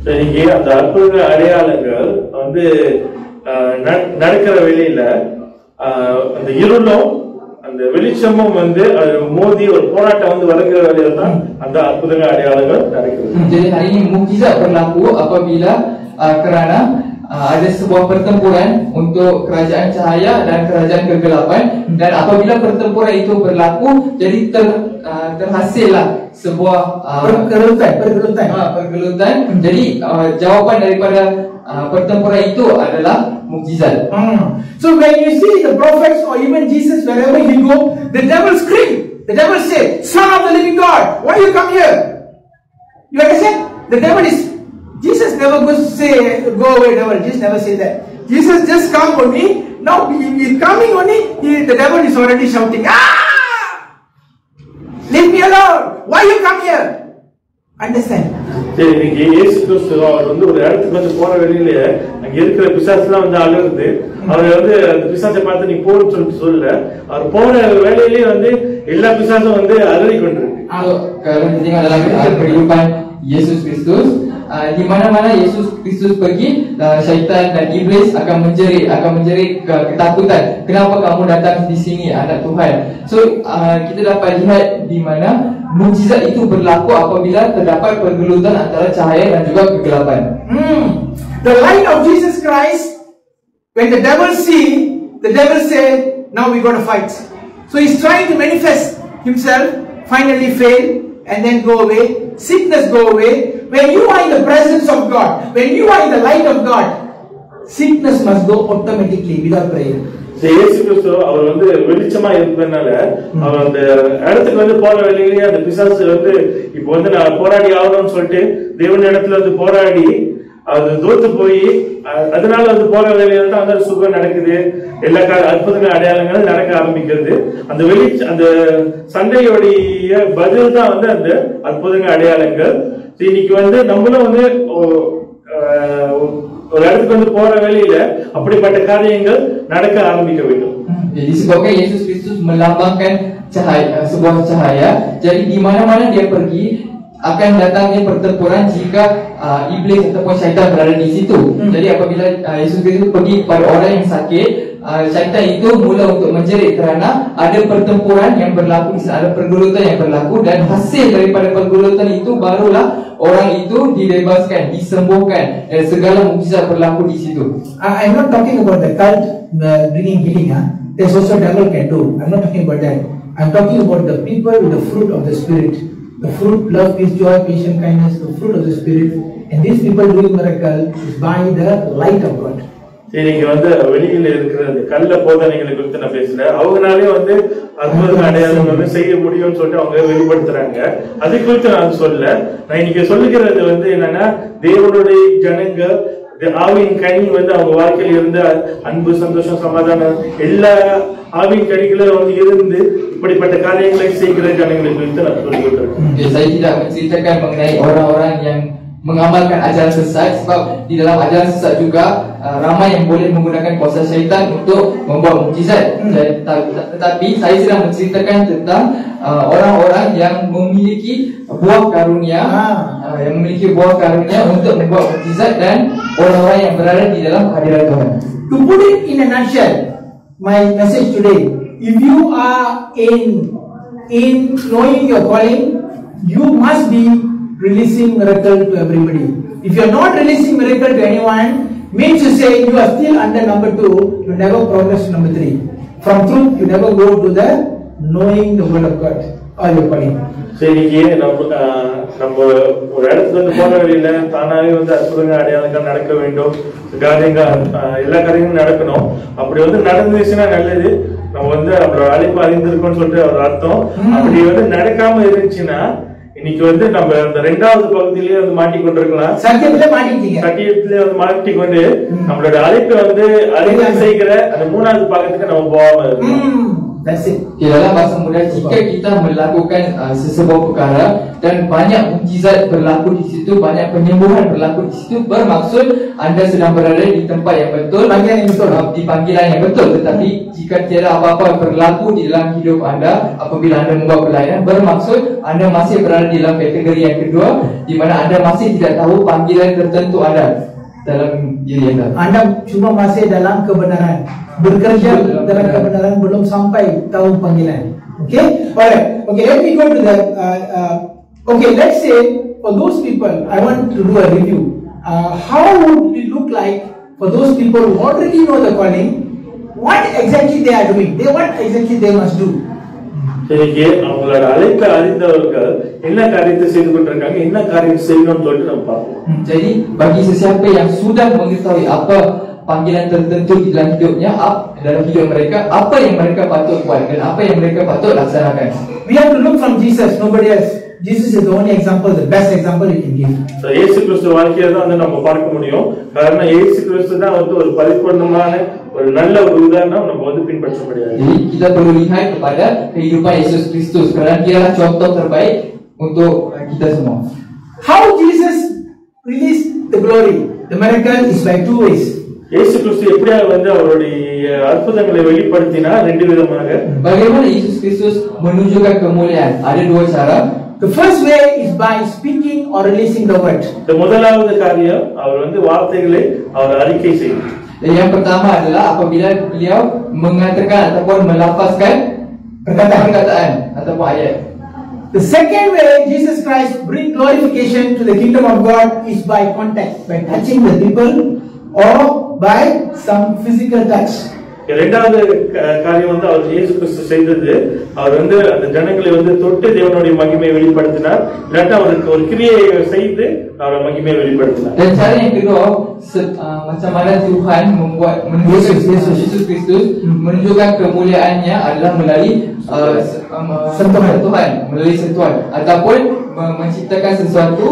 இன்னைக்கு அந்த அற்புத அடையாளங்கள் வந்து நடக்கிற வேலையில அந்த இருளும் அந்த வெளிச்சமும் வந்து மோதி ஒரு போராட்டம் வந்து வருகிற வேலையில தான் அந்த அற்புத அடையாளங்கள் நடக்குது. Jadi hari ini mukjizat berlaku apabila kerana ada sebuah pertempuran untuk kerajaan cahaya dan kerajaan kegelapan, dan apabila pertempuran itu berlaku, jadi terhasillah sebuah pergelutan. Jadi jawapan daripada pertempuran itu adalah mukjizat. So when you see the prophets or even Jesus, wherever he go, the devil scream. The devil say, "Son of the living God, why you come here?" You understand? The devil is, Jesus never goes to say, "Go away, devil." Jesus never say that. Jesus just come only. Now he is coming only. The devil is already shouting, "Ah! Leave me alone. Why you come here?" Understand? சரி, இன்னைக்கு இயேசு கிறிஸ்து அவர் வந்து ஒரு இடத்துக்கு வந்து போற வெளியில அங்க இருக்கிற பிசாசுலாம் வந்து அழுகுது. அவர் வந்து அந்த பிசாசை பார்த்து நீ போன்னு சொல்லிட்டு சொல்லல. அவர் போற வேலையிலேயே வந்து எல்லா பிசாசும் வந்து அலறி கொண்டிருக்கு. Kalau kita tengok dalam kehidupan Yesus Kristus, di mana-mana Yesus Kristus pergi, syaitan dan iblis akan menjerit ketakutan. Kenapa kamu datang di sini, anak Tuhan? So kita dapat lihat di mana mukjizat itu berlaku apabila terdapat pergelutan antara cahaya dan juga kegelapan. The light of Jesus Christ, when the devil see, the devil say, "Now we got to fight." So he's trying to manifest himself, finally fail, and then go away. Sickness go away. When you are in the presence of God, when you are in the light of God, sickness must go automatically without prayer. இயேசு கிறிஸ்து அவர் வந்து வெளிச்சமா இருப்பதனால அவர் அந்த இடத்துக்கு வந்து போற வழியிலேயே அந்த பிசாசு வந்து இப்ப வந்து நான் போராடி ஆகணும்னு சொல்லிட்டு தேவன் இடத்துல வந்து போராடி அது தோத்து போய் அதனால வந்து போற வேலையில தான் அந்த சுகம் நடக்குது. எல்லா அற்புதங்கள் அடையாளங்களும் நடக்க ஆரம்பிக்கிறது. அந்த அந்த சண்டையோடைய பதில் தான் வந்து அந்த அற்புதங்கள் அடையாளங்கள். இன்னைக்கு வந்து நம்மளும் வந்து ஒரு இடத்துக்கு வந்து போற வேலையில அப்படிப்பட்ட காரியங்கள் நடக்க ஆரம்பிக்க வேண்டும். Disebabkan Yesus Kristus melambangkan cahaya, sebuah cahaya. Jadi di mana-mana dia pergi akan datangnya pertempuran jika iblis ataupun syaitan berada di situ. Jadi apabila Yesus Kristus pergi kepada orang yang sakit, syaitan itu mula untuk menjerit kerana ada pertempuran yang berlaku di sana, ada pergulutan yang berlaku, dan hasil daripada pergulutan itu barulah orang itu dibebaskan, disembuhkan, dan segala mukjizat berlaku di situ. I'm not talking about the cult bringing healing. There's also devil can do. I'm not talking about that. I'm talking about the people with the fruit of the Spirit. The fruit, love, peace, joy, patience, kindness, the fruit of the Spirit. And these people doing miracle is by the light of God. நீங்க வந்து வெளியில இருக்கிற கள்ள போதனைகளை குறித்து நான் பேசுறேன். அவங்களாலே வந்து அற்புத அடையாளம் வந்து செய்ய முடியும்னு சொல்லிட்டு அவங்க வெளிப்படுத்துறாங்க. அது குறித்து நான் சொல்ல, நான் இன்னைக்கு சொல்லுகிறது வந்து என்னன்னா, தேவனுடைய ஜனங்கள் ஆவியின் கனி வந்து அவங்க வாழ்க்கையில் இருந்து அன்பு, சந்தோஷம், சமாதானம் எல்லா ஆவியின் கனிகளும் வந்து இருந்து இப்படிப்பட்ட காரியங்களை செய்கிற ஜனங்களை குறித்து நான் சொல்லிவிட்டேன். Saya tidak menceritakan mengenai orang-orang yang mengamalkan ajaran sesat, sebab di dalam ajaran sesat juga ramai yang boleh menggunakan kuasa syaitan untuk membuat mukjizat. Tetapi saya sedang menceritakan tentang orang-orang yang memiliki buah karunia, untuk membuat mukjizat, dan orang-orang yang berada di dalam hadirat Tuhan. To put it in a nutshell, my message today: if you are in knowing your calling, you must be releasing miracle to everybody. If you are not releasing miracle to anyone, means to say you are still under number 2, you never progress to number 3. From truth, you never go to the knowing the word of God or your calling. சரி, நம்ம ஒரு இடத்துல வந்து போன வழியில தானாவே வந்து அற்புதங்கள் அடையாளங்கள் நடக்க வேண்டும், காரியங்கள் எல்லா காரியங்களும் நடக்கணும். அப்படி வந்து நடந்துச்சுன்னா நல்லது, நம்ம வந்து அவரோட அழைப்பு அறிந்திருக்கோம்னு சொல்லிட்டு ஒரு அர்த்தம். அப்படி வந்து நடக்காம இருந்துச்சுன்னா இன்னைக்கு வந்து நம்ம அந்த 2வது பகுதியிலேயே வந்து மாட்டிக்கொண்டிருக்கலாம். சத்தியத்திலே வந்து மாட்டிக்கொண்டு நம்மளோட அழைப்பை வந்து அறிக்கை செய்கிற அந்த 3வது பாகத்துக்கு நம்ம போகாம இருக்கணும். Di dalam bahasa muda, jika kita melakukan sesebuah perkara dan banyak mukjizat berlaku di situ, banyak penyembuhan berlaku di situ, bermaksud anda sedang berada di tempat yang betul, di panggilan yang betul. Tetapi jika tiada apa-apa berlaku di dalam hidup anda apabila anda membuat pelayanan, bermaksud anda masih berada di dalam kategori yang kedua, di mana anda masih tidak tahu panggilan tertentu anda dalam diri anda. Anda cuma masih dalam kebenaran, bekerja dalam kebenaran, belum sampai tahu panggilan. Okay, alright. Okay, let me go to the. Okay, let's say for those people, I want to do a review. How would it look like for those people who already know the calling? What exactly they are doing? What exactly they must do? இன்னைக்கு அவங்களோட அழைப்பை அறிந்தவர்கள் என்ன காரியத்தை செய்து கொண்டிருக்காங்க, என்ன காரியம் செய்யணும்னு சொல்லிட்டு நம்ம பார்ப்போம். Jadi bagi sesiapa yang sudah mengetahui apa panggilan tertentu di dalam hidupnya, dalam hidup mereka, apa yang mereka patut buat dan apa yang mereka patut laksanakan. We have to look from Jesus, nobody else. Jesus is the only example, the best example you can give. So இயேசு கிறிஸ்து வாழ்க்கையை தான் வந்து நம்ம பார்க்க முடியும். காரணம் இயேசு கிறிஸ்து தான் வந்து ஒரு பரிபூர்ணமான ஒரு நல்ல ஒரு உதாரணம் நம்ம வந்து பின்பற்ற முடியாது. Jadi kita perlu lihat kepada kehidupan Yesus Kristus kerana dialah contoh terbaik untuk kita semua. How Jesus released the glory, the miracle is by 2 ways. இயேசு கிறிஸ்து எப்படியா வந்து அவருடைய அற்புதங்களை வெளிப்படுத்தினார்? 2 விதமாக. Bagaimana Yesus Kristus menunjukkan kemuliaan? Ada 2 cara. The first way is by speaking or releasing the word. முதலாவது காரியம் அவர் வந்து வார்த்தைகளை அவர் அறிக்கை செய்தார். Yang pertama adalah apabila beliau mengatakan ataupun melafazkan perkataan ataupun ayat. The second way Jesus Christ bring glorification to the kingdom of God is by contact, by touching the people or by some physical touch. இரண்டாவது காரியம் வந்து அவர் இயேசு கிறிஸ்து செய்தது, அவர் வந்து அந்த ஜனங்களை வந்து தொட்டு தேவனுடைய மகிமையை வெளிப்படுத்தினார். இல்லாட்டா அவருக்கு ஒரு கிரியை செய்து அவருடைய மகிமையை வெளிப்படுத்தினார். Dan cara yang kedua, macam mana Tuhan membuat Yesus Kristus menunjukkan kemuliaannya adalah melalui sentuhan Tuhan, melalui sentuhan ataupun menciptakan sesuatu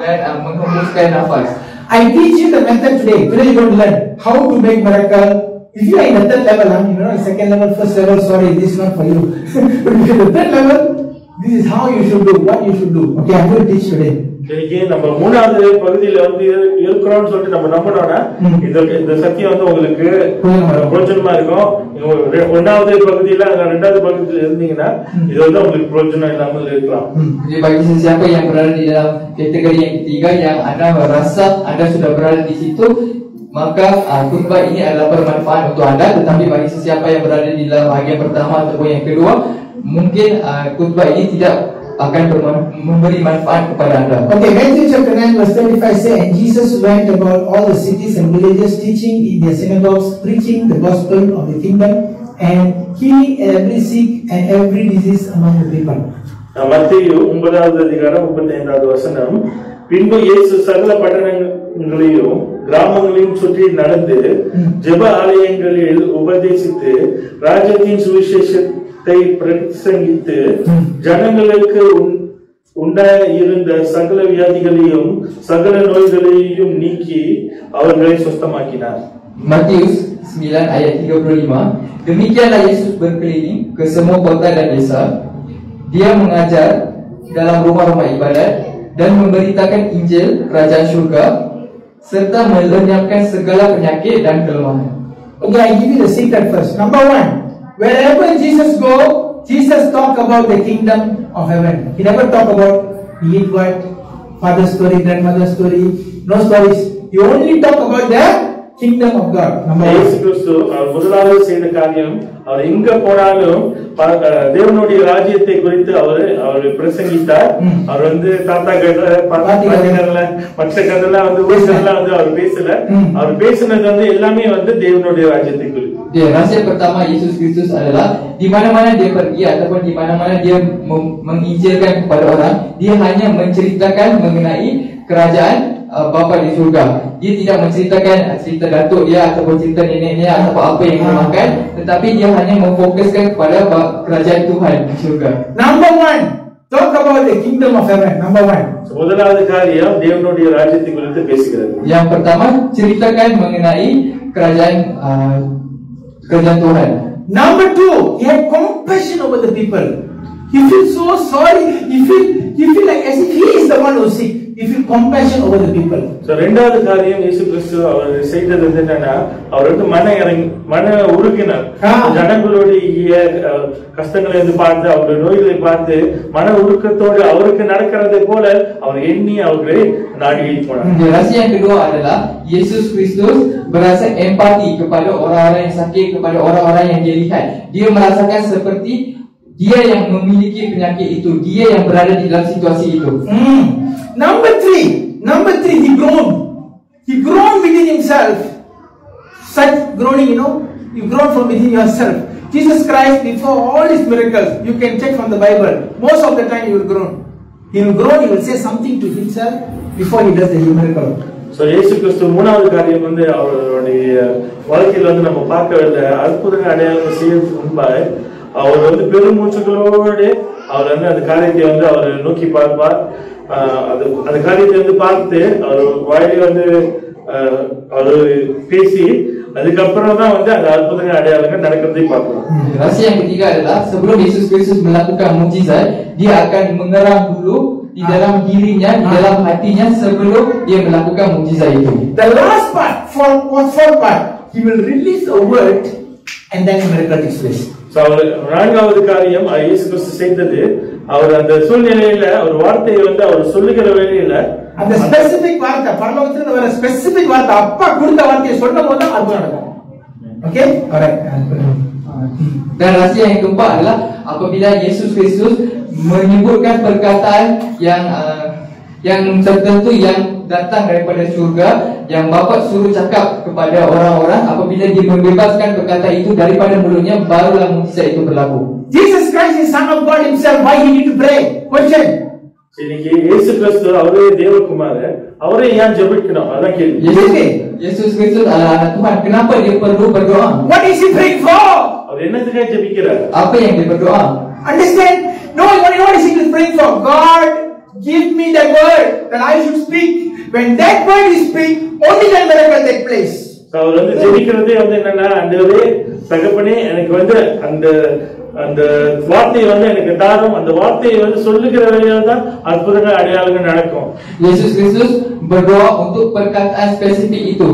dan menghembuskan nafas. I teach you the method today. Today you're going to learn how to make miracle. If you are in the third level, you know, second level, first level, sorry, this is not for you. But if you're in the third level, this is how you should do, what you should do. Okay, I'm going to teach today. இன்னைக்கு நம்ம மூணாவது பகுதியில வந்து இருக்கிறோம்னு சொல்லிட்டு நம்ம நம்பணும்னா இந்த சத்தியம் வந்து உங்களுக்கு பிரயோஜனமா இருக்கும். ஒன்னாவது பகுதியில ரெண்டாவது பகுதியில இருந்தீங்கன்னா இது வந்து உங்களுக்கு பிரயோஜனம் இல்லாமல் இருக்கலாம். Jadi bagi siapa yang berada di dalam kategori yang ketiga, yang anda merasa anda sudah berada di situ, maka khutbah ini adalah bermanfaat untuk anda. Tetapi bagi sesiapa yang berada di dalam bahagian pertama ataupun yang kedua, mungkin khutbah ini tidak akan memberi manfaat kepada anda. Okay, Matthew chapter 9 verse 35 say, and Jesus went about all the cities and villages, teaching in their synagogues, preaching the gospel of the kingdom, and healing every sick and every disease among the people. மத்தேயு 9வது அதிகாரம் 35வது வசனம், பின்பு இயேசு சகல பட்டணங்களையும் கிராமங்களையும் சுற்றி நடந்து ஜெப ஆலயங்களில் உபதேசித்து ராஜ்யத்தின் சுவிசேஷத்தை பிரசங்கித்து ஜனங்களுக்கு உண்டாயிருந்த சகல வியாதிகளையும் சகல நோய்களையும் நீக்கி அவர்களை சுத்தமாக்கினார். Matius 9 ayat 35. Demikianlah Yesus berkeliling ke semua kota dan desa. Dia mengajar dalam rumah-rumah ibadat dan memberitakan Injil Kerajaan Syurga serta melenyapkan segala penyakit dan kelemahan. Okay, I give you the secret first. Number one, wherever Jesus go, Jesus talk about the kingdom of heaven. He never talk about eat what, father's story, grandmother's story, no stories. He only talk about the kingdom of God. இயேசு கிறிஸ்து அவர் முதலாவது செய்த காரியம், அவர் எங்க போனாலும் தேவனுடைய ராஜ்யத்தை குறித்து அவர் பிரசங்கித்தார். அவர் வந்து தாத்தா கதை மற்ற கதைலாம் வந்து ஊசெல்லாம் வந்து அவர் பேசல. அவர் பேசினது வந்து எல்லாமே வந்து தேவனுடைய ராஜ்யத்தை குறித்து. Rahsia pertama Yesus Kristus adalah di mana-mana dia pergi ataupun di mana-mana dia menginjilkan kepada orang, dia hanya menceritakan mengenai kerajaan Bapa di surga. Dia tidak menceritakan cerita datuk dia ataupun cerita nenek dia ataupun apa yang dia makan, tetapi dia hanya memfokuskan kepada kerajaan Tuhan di surga. Number one, talk about the kingdom of heaven. Number one. முதலாவது காரியம் தேவனுடைய ராஜ்யத்தை குறித்து பேசுகிறது. Yang pertama, ceritakan mengenai kerajaan Tuhan. Number two, he had compassion over the people. He feels so sorry. He feel like as if he is the one who is sick. He feel compassion over the people. So இரண்டாவது காரியம் இயேசு கிறிஸ்து அவர் செய்தது என்னன்னா, அவர் வந்து மன உருகினார். ஜனங்களுடைய கஷ்டங்களை வந்து பார்த்து, அவருடைய நோய்களை பார்த்து மன உருக்கத்தோடு அவருக்கு நடக்கிறது போல அவர் எண்ணி அவர்களை நாடி போனார். Rahsia yang kedua adalah Yesus Kristus berasa empati kepada orang-orang yang sakit, kepada orang-orang yang dia lihat. Dia merasakan seperti dia yang memiliki penyakit itu, dia yang berada di dalam situasi itu. Number three, he groaned within himself. Such groaning, you groan from within yourself. Jesus Christ, before all his miracles, you can check from the Bible, most of the time he will groan. He will say something to himself before he does the miracle. So இயேசு கிறிஸ்து மூணாவது காரியம் வந்து அவருடைய வாழ்க்கையில வந்து நம்ம பார்க்க வேண்டிய அற்புத அடையாளம் செய்யறதுக்கு முன்பாக அவர் வந்து பெருமூச்சுகளோடு அவர் வந்து அந்த காரியத்தை வந்து அவர் நோக்கி பார்ப்பார். அந்த காரியத்தை வந்து பார்த்து அவர் வாயில வந்து அவர் பேசி அதுக்கப்புறம் தான் வந்து அந்த அற்புத அடையாளங்கள் நடக்கிறதை பார்க்கலாம். Rahsia yang ketiga adalah sebelum Yesus Kristus melakukan mukjizat, dia akan mengerang dulu di dalam dirinya, di dalam hatinya sebelum dia melakukan mukjizat itu. The last part, fourth part, he will release a word and then a miracle takes place. நான்காவது காரியம் இயேசு கிறிஸ்து செய்தது, அவர் அந்த சூழ்நிலையில ஒரு வார்த்தையை வந்து அவர் சொல்லுகிற வேளையில அந்த ஸ்பெசிபிக் வார்த்தை, பரலோகத்துல வர ஸ்பெசிபிக் வார்த்தை, அப்பா கொடுத்த வார்த்தையை சொல்லும் போது அற்புதம் நடக்கும். Okay? Alright. Dan rahsia yang keempat adalah apabila Yesus Kristus menyebutkan perkataan yang tertentu yang datang daripada syurga, yang Bapa suruh cakap kepada orang-orang. Apabila dia membebaskan perkataan itu daripada mulutnya, barulah mukjizat itu berlaku. Jesus Christ is Son of God himself. Why he need to pray? Question. இன்னைக்கு இயேசு கிறிஸ்து அவரே தேவகுமார், அவரே ஏன் ஜெபிக்கணும்? அதான் கேள்வி. Yesus Kristus adalah anak Tuhan. Kenapa dia perlu berdoa? What is he praying for? அவர் என்னத்துக்காக ஜெபிக்கிறார்? Apa yang dia berdoa? Understand? No, what is he praying for? God, give me the word that I should speak. When that word is speak, only then miracle take place. அவர் வந்து ஜெபிக்கிறதே வந்து என்னன்னா, ஆண்டவரே தகப்பனே எனக்கு வந்து அந்த வார்த்தையை வந்து எனக்கு தாரும், அந்த வார்த்தையை வந்து சொல்லுகிற வழியால தான் அற்புதங்கள் அடையாளங்கள் நடக்கும். Yesus Kristus berdoa untuk perkataan spesifik itu.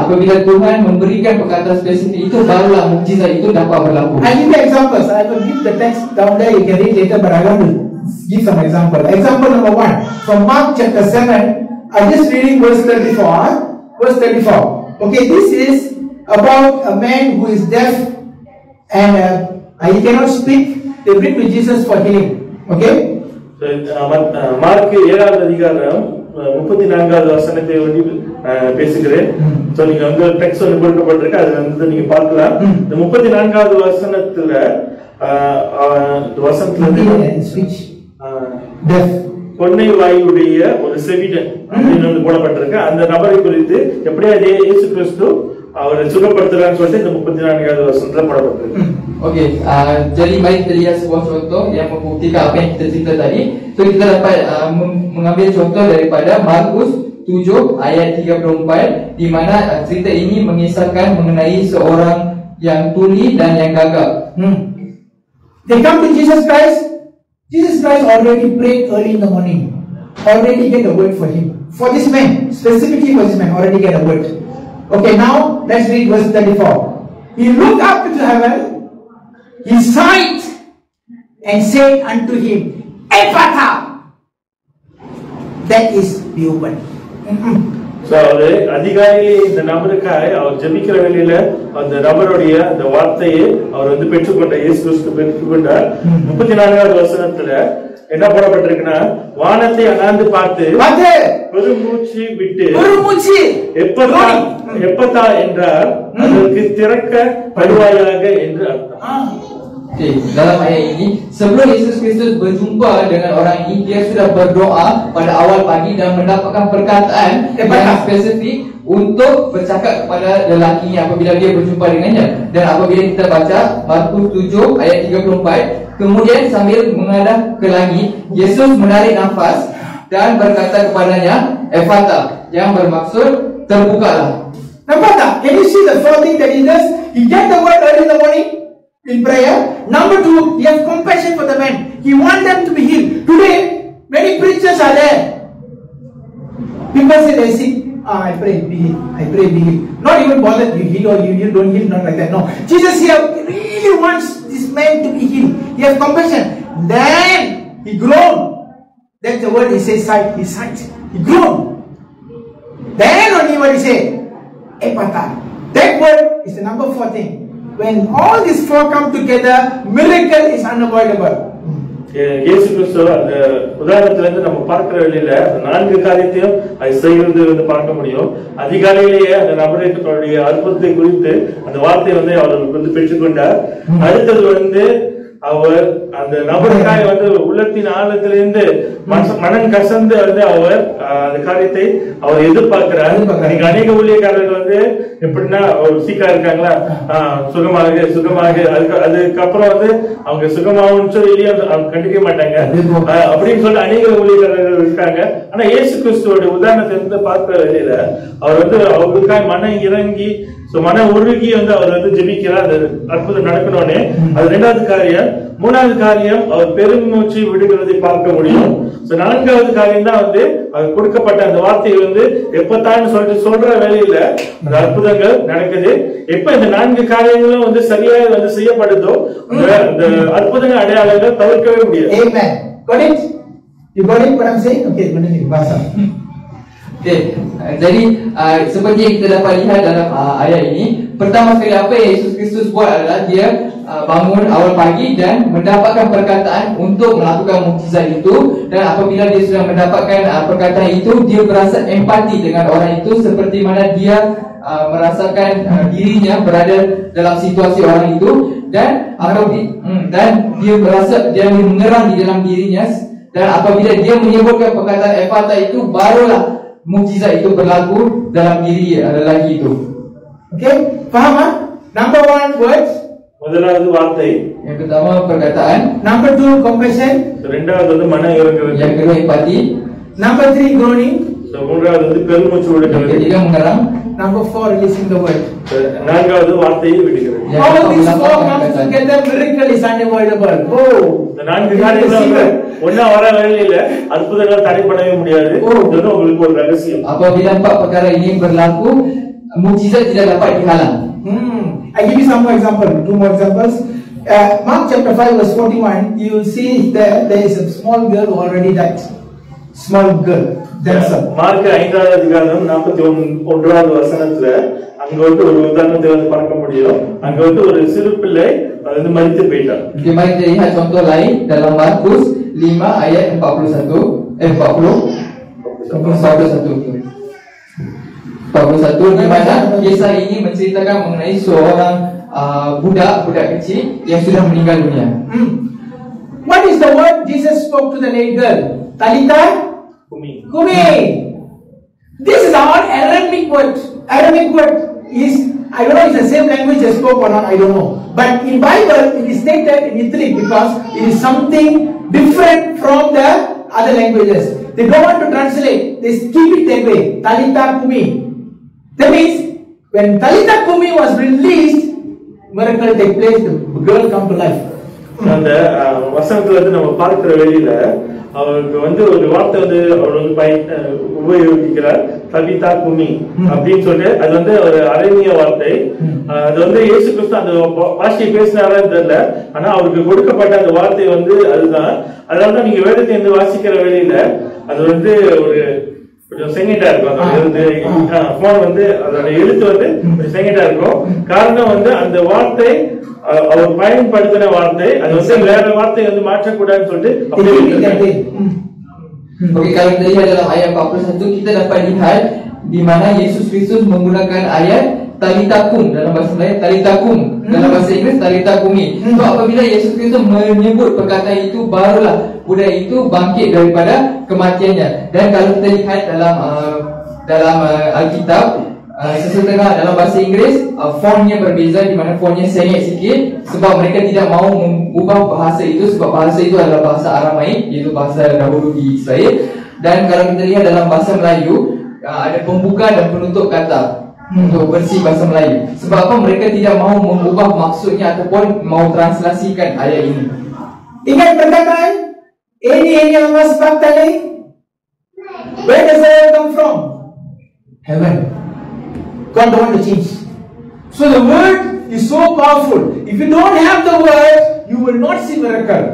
Apabila Tuhan memberikan perkataan spesifik itu, barulah mukjizat itu dapat berlaku. I give you examples. I will give the text down there. You can read later, but I want to give some example. Example number 1 from Mark chapter 7. I'm just reading verse 34. Verse 34. Okay, this is about a man who is deaf and he cannot speak. They bring to Jesus for healing. Okay. Mark 7வது அதிகாரம் 34வது வசனத்தை ஒட்டி பேசுகிறேன். சோ நீங்க வந்து டெக்ஸ்ட் ஒன்னு கொடுக்கப்பட்டிருக்கு, அது வந்து நீங்க பார்க்கலாம். இந்த 34வது வசனத்துல speech deaf பொன்னை வாயுடைய ஒரு செவிடன் அப்படின்னு வந்து போடப்பட்டிருக்கு. அந்த நபரை குறித்து எப்படியா இயேசு கிறிஸ்து அவரை சுகப்படுத்துறான்னு சொல்லிட்டு இந்த 34வது வசனத்துல போடப்பட்டிருக்கு. Okey, jadi mari kita lihat sebuah contoh yang membuktikan apa yang kita cerita tadi. So kita dapat mengambil contoh daripada Markus 7 ayat 34, di mana cerita ini mengisahkan mengenai seorang yang tuli dan yang gagap. They come to Jesus Christ. Jesus Christ already prayed early in the morning. Already get a word for him. For this man, specifically for this man, already get a word. Okay, now let's read verse 34. He looked up into heaven, he sighed and said unto him, Ephata! That is, be open. So அவரு அதிகாரியே இந்த நபருக்காக அவர் ஜெபிக்கிற வேளையில அந்த நபருடைய அந்த வார்த்தையை அவர் வந்து பெற்றுக்கொண்ட இயேசு கிறிஸ்து பெற்றுக்கொண்டார். 34வது வசனத்துல என்ன போடப்பட்டிருக்குன்னா, வானத்தை அண்ணாந்து பார்த்து பெருமூச்சு விட்டு எப்பத்தா என்றார், அதற்கு திறக்க படுவாயாக என்று அர்த்தம். Okay, dalam ayat ini, sebelum Yesus Kristus berjumpa dengan orang ini, dia sudah berdoa pada awal pagi dan mendapatkan perkataan yang spesifik untuk bercakap kepada lelaki ini apabila dia berjumpa dengannya. Dan apabila kita baca Markus 7 ayat 34, kemudian sambil menghadap ke langit, Yesus menarik nafas dan berkata kepadanya, Ephata, yang bermaksud terbukalah. Nampak tak? Can you see the first thing that he does? He get the word early in the morning in prayer. Number 2, he has compassion for the man. He wants them to be healed. Today, many preachers are there. People say they sick. I pray, be healed. I pray, be healed. Not even bothered, you heal or you don't heal, not like that. No. Jesus here really wants this man to be healed. He has compassion. Then, he groaned. That's the word he says, sight. He sight. He groaned. Then only what he said, Ephata. That word is the number 4 thing. When all these 4 come together, miracle is unavoidable. இயேசு கிறிஸ்து அந்த உதாரணத்துல இருந்து நம்ம பார்க்கிற வழியில 4 காரியத்தையும் அது செய்கிறது வந்து பார்க்க முடியும். அதிகாலையிலேயே அந்த நபருடைய அற்புதத்தை குறித்து அந்த வார்த்தையை வந்து அவர்களுக்கு வந்து பெற்றுக்கொண்டார். அடுத்தது வந்து அவர் அந்த நபருக்காக வந்து உள்ளத்தின் ஆழத்திலிருந்து மனம் கசந்து வந்து அவர் அந்த காரியத்தை அவர் எதிர்பார்க்கிறார். நீங்க அநேக ஊழியக்காரர்கள் வந்து எப்படின்னா சீக்கா இருக்காங்களா, சுகமாக அதுக்கப்புறம் வந்து அவங்க சுகமாகும் சொல்லி அவங்க கண்டிக்க மாட்டாங்க அப்படின்னு சொல்லி அநேக ஊழியக்காரர்கள் இருக்காங்க. ஆனா இயேசு கிறிஸ்துவோட உதாரணத்தை வந்து பார்க்கிற வழியில அவர் வந்து அவங்களுக்காக மனம் இறங்கி மன உருகி வந்து அவர் வந்து ஜெபிக்கிறார். அது அற்புதம் நடக்கணும்னு. அது 2வது காரியம். 3வது காரியம், அவர் பெருமூச்சு விடுகிறதை பார்க்க முடியும். 4வது காரியம் தான் வந்து அவர் கொடுக்கப்பட்ட அந்த வார்த்தையை வந்து எப்பத்தான் சொல்ற வேலையில அந்த அற்புதங்கள் நடக்குது. எப்ப இந்த 4 காரியங்களும் வந்து சரியாக வந்து செய்யப்படுதோ அந்த அற்புதங்கள் அடையாளங்கள் தவிர்க்கவே முடியாது. Amen. Got it? You got it what I'm saying? Okay, continue. Okey, jadi seperti yang kita dapat lihat dalam ayat ini, pertama sekali apa yang Yesus Kristus buat adalah dia bangun awal pagi dan mendapatkan perkataan untuk melakukan mukjizat itu. Dan apabila dia sudah mendapatkan perkataan itu, dia berasa empati dengan orang itu seperti mana dia merasakan dirinya berada dalam situasi orang itu. Dan dan dia berasa dia mengerang di dalam dirinya. Dan apabila dia menyebutkan perkataan Ephata itu, barulah mukjizat itu berlaku dalam diri lelaki itu. Okay, faham ah? Number one, words. முதலாவது வார்த்தை. Yang pertama perkataan. Number two, compassion. இரண்டாவது வந்து மன இறங்குவது. Yang kedua empati. Number three, groaning. மூன்றாவது வந்து பெருமூச்சு விடுகிறது. Yang ketiga mengerang. Number four, releasing the word. நான்காவது வார்த்தையை விடுகிறது. All of these four comes together, miracle is unavoidable. Oh, இந்த நான்கு காரியங்களும் ஒண்ணா வர வேலையில அற்புதங்கள் தடை பண்ணவே முடியாது. இது உங்களுக்கு ஒரு ரகசியம். Apabila empat perkara ini berlaku, mukjizat tidak dapat dihalang. I give you some more examples, two more examples. Mark chapter 5 verse 41, you will see that there is a small girl who already died. Small girl, dancer. Mark 5வது அதிகாரம் 41வது வசனத்துல அங்க வந்து ஒரு உதாரணத்தை வந்து பார்க்க முடியும். அங்க வந்து ஒரு சிறு பிள்ளை வந்து மரித்து போயிட்டார். Kita mari kita lihat contoh lain dalam Markus 5 ayat 41 41 di mana kisah ini menceritakan mengenai seorang budak kecil yang sudah meninggal dunia. What is the word Jesus spoke to the little girl? Talitha Kumi. This is our Aramaic word. Aramaic word is, I don't know if it's the same language they spoke or not, I don't know. But in Bible it is stated in Italy because it is something different from the other languages. They don't want to translate. They keep it that way. Talitha Kumi. That means when Talitha Kumi was released, miracle take place. The girl come to life. அந்த வசனத்துல வந்து நம்ம பார்க்கிற வெளியில அவருக்கு வந்து ஒரு வார்த்தை வந்து அவர் வந்து உபயோகிக்கிறார், தலிதா குமி அப்படின்னு சொல்லிட்டு. அது வந்து ஒரு அரேமிய வார்த்தை. அது வந்து இயேசு கிறிஸ்து அந்த பாஷையை பேசினாரான்னு தெரியல, ஆனா அவருக்கு கொடுக்கப்பட்ட அந்த வார்த்தை வந்து அதுதான். அதனால நீங்க வேதத்தை வந்து வாசிக்கிற வேலையில அது வந்து ஒரு கொஞ்சம் செங்கட்டா இருக்கும். போன் வந்து அதோட எழுத்து வந்து கொஞ்சம் செங்கட்டா இருக்கும். காரணம் வந்து அந்த வார்த்தை அவர் பயன்படுத்தின வார்த்தை, அது வந்து வேற வார்த்தை வந்து மாற்றக்கூடாதுன்னு சொல்லிட்டு. Okey, kalau kita lihat dalam ayat 41 kita dapat lihat di mana Yesus Kristus menggunakan ayat talitakum dalam bahasa Melayu, talitakum dalam bahasa Inggeris talitakumi. So apabila Yesus Kristus menyebut perkataan itu, barulah budak itu bangkit daripada kematiannya. Dan kalau kita lihat dalam Alkitab, sesetengah dalam bahasa Inggeris fontnya berbeza, di mana fontnya sengit sikit sebab mereka tidak mahu mengubah bahasa itu, sebab bahasa itu adalah bahasa Aramaik, iaitu bahasa dahulu di Israel. Dan kalau kita lihat dalam bahasa Melayu, ada pembuka dan penutup kata untuk versi bahasa Melayu. Sebab apa? Mereka tidak mahu mengubah maksudnya ataupun mahu translasikan ayat ini. Ingat perkataan ini yang mas baktali. Where does it come from? Heaven. God don't want to change. So the word is so powerful. If you don't have the word, you will not see miracle.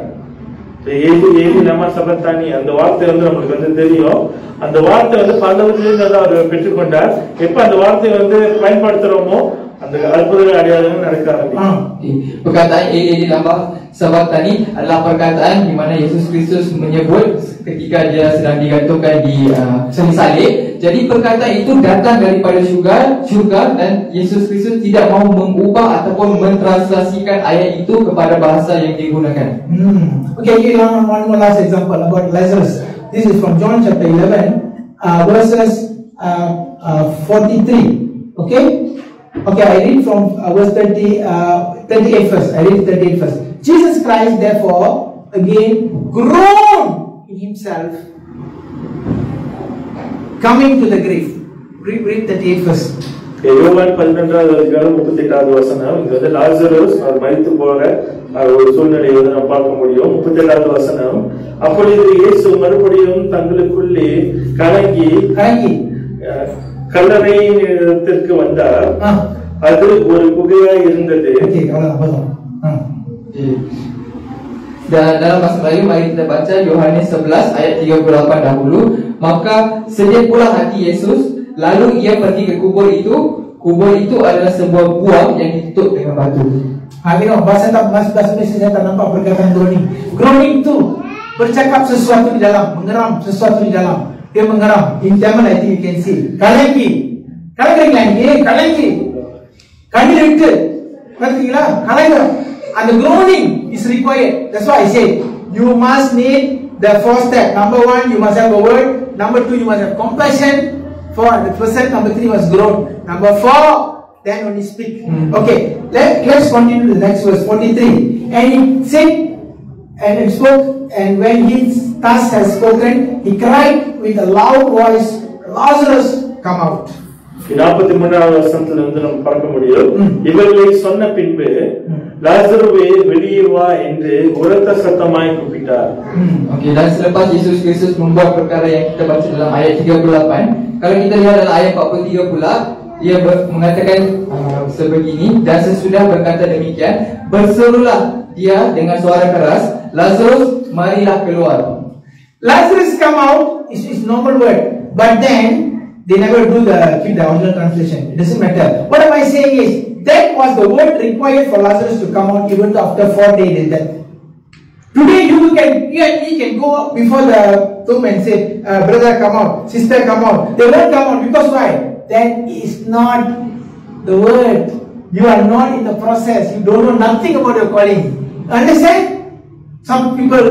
ஏது நம்ம சபத்தானி அந்த வார்த்தை வந்து நம்மளுக்கு வந்து தெரியும். அந்த வார்த்தை வந்து பல்லவத்திலிருந்து அவர் பெற்றுக்கொண்டார். எப்ப அந்த வார்த்தையை வந்து பயன்படுத்துறோமோ அந்த அற்புதங்கள் அடையாளங்கள் நடக்க ஆரம்பிக்கும். Perkataan ini dalam Sabatani adalah perkataan di mana Yesus Kristus menyebut ketika dia sedang digantungkan di salib. Jadi perkataan itu datang daripada syurga dan Yesus Kristus tidak mahu mengubah ataupun mentranslasikan ayat itu kepada bahasa yang digunakan. Okay, here one more last example about Lazarus. This is from John chapter 11, verses 43. Okay. Okay, I read from verse 38 first. I read 38 first. Jesus Christ therefore again groaned in himself, coming to the grave. Read 38 first. யோவான் 12வது அதிகாரம் 38வது வசனம். இது வந்து லாசரஸ் அவர் மரித்து போற ஒரு சூழ்நிலையை வந்து நம்ம பார்க்க முடியும். 38வது வசனம். அப்பொழுது இயேசு மறுபடியும் தங்களுக்குள்ளே கலங்கி கல்லறையினிடத்திற்கு வந்தார். அது ஒரு குகையாய் இருந்தது. Dan dalam bahasa Melayu, mari kita baca Yohanes 11 ayat 38 dahulu. Maka sedih pula hati Yesus, lalu ia pergi ke kubur itu. Kubur itu adalah sebuah gua yang ditutup dengan batu. Tengok bahasa Malaysia saya tak nampak perkataan groaning. Groaning tu bercakap sesuatu di dalam, mengeram sesuatu di dalam. Dia mengeram. In Tamil I think you can see. Kalangi. பார்த்தீங்களா? கலங்கம். And the groaning is required. That's why I say you must need the four steps. Number one, you must have a word. Number two, you must have compassion for the person. Number three, you must groan. Number four, then only speak. Okay, let's continue to the next verse, 43. And he said, and he spoke, and when he thus has spoken, he cried with a loud voice, Lazarus, come out. 43வது வசனத்திலிருந்து நம்ம பார்க்க முடியும். இவர்களை சொன்ன பின்பு லாசருவே வெளியே வா என்று உரத்த சத்தமாய் கூப்பிட்டார். Okey, dan selepas Yesus Kristus membuat perkara yang kita baca dalam ayat 38, kalau kita lihat dalam ayat 43 pula, dia mengatakan sebegini, dan sesudah berkata demikian, berserulah dia dengan suara keras, Lazarus, marilah keluar. Lazarus come out is normal word, but then they never keep the original translation. It doesn't matter. What am I saying is, that was the word required for Lazarus to come out even after 4 days in death. Today you and me can go before the tomb and say, brother come out, sister come out. They won't come out because why? That is not the word. You are not in the process. You don't know nothing about your calling. Understand? Some people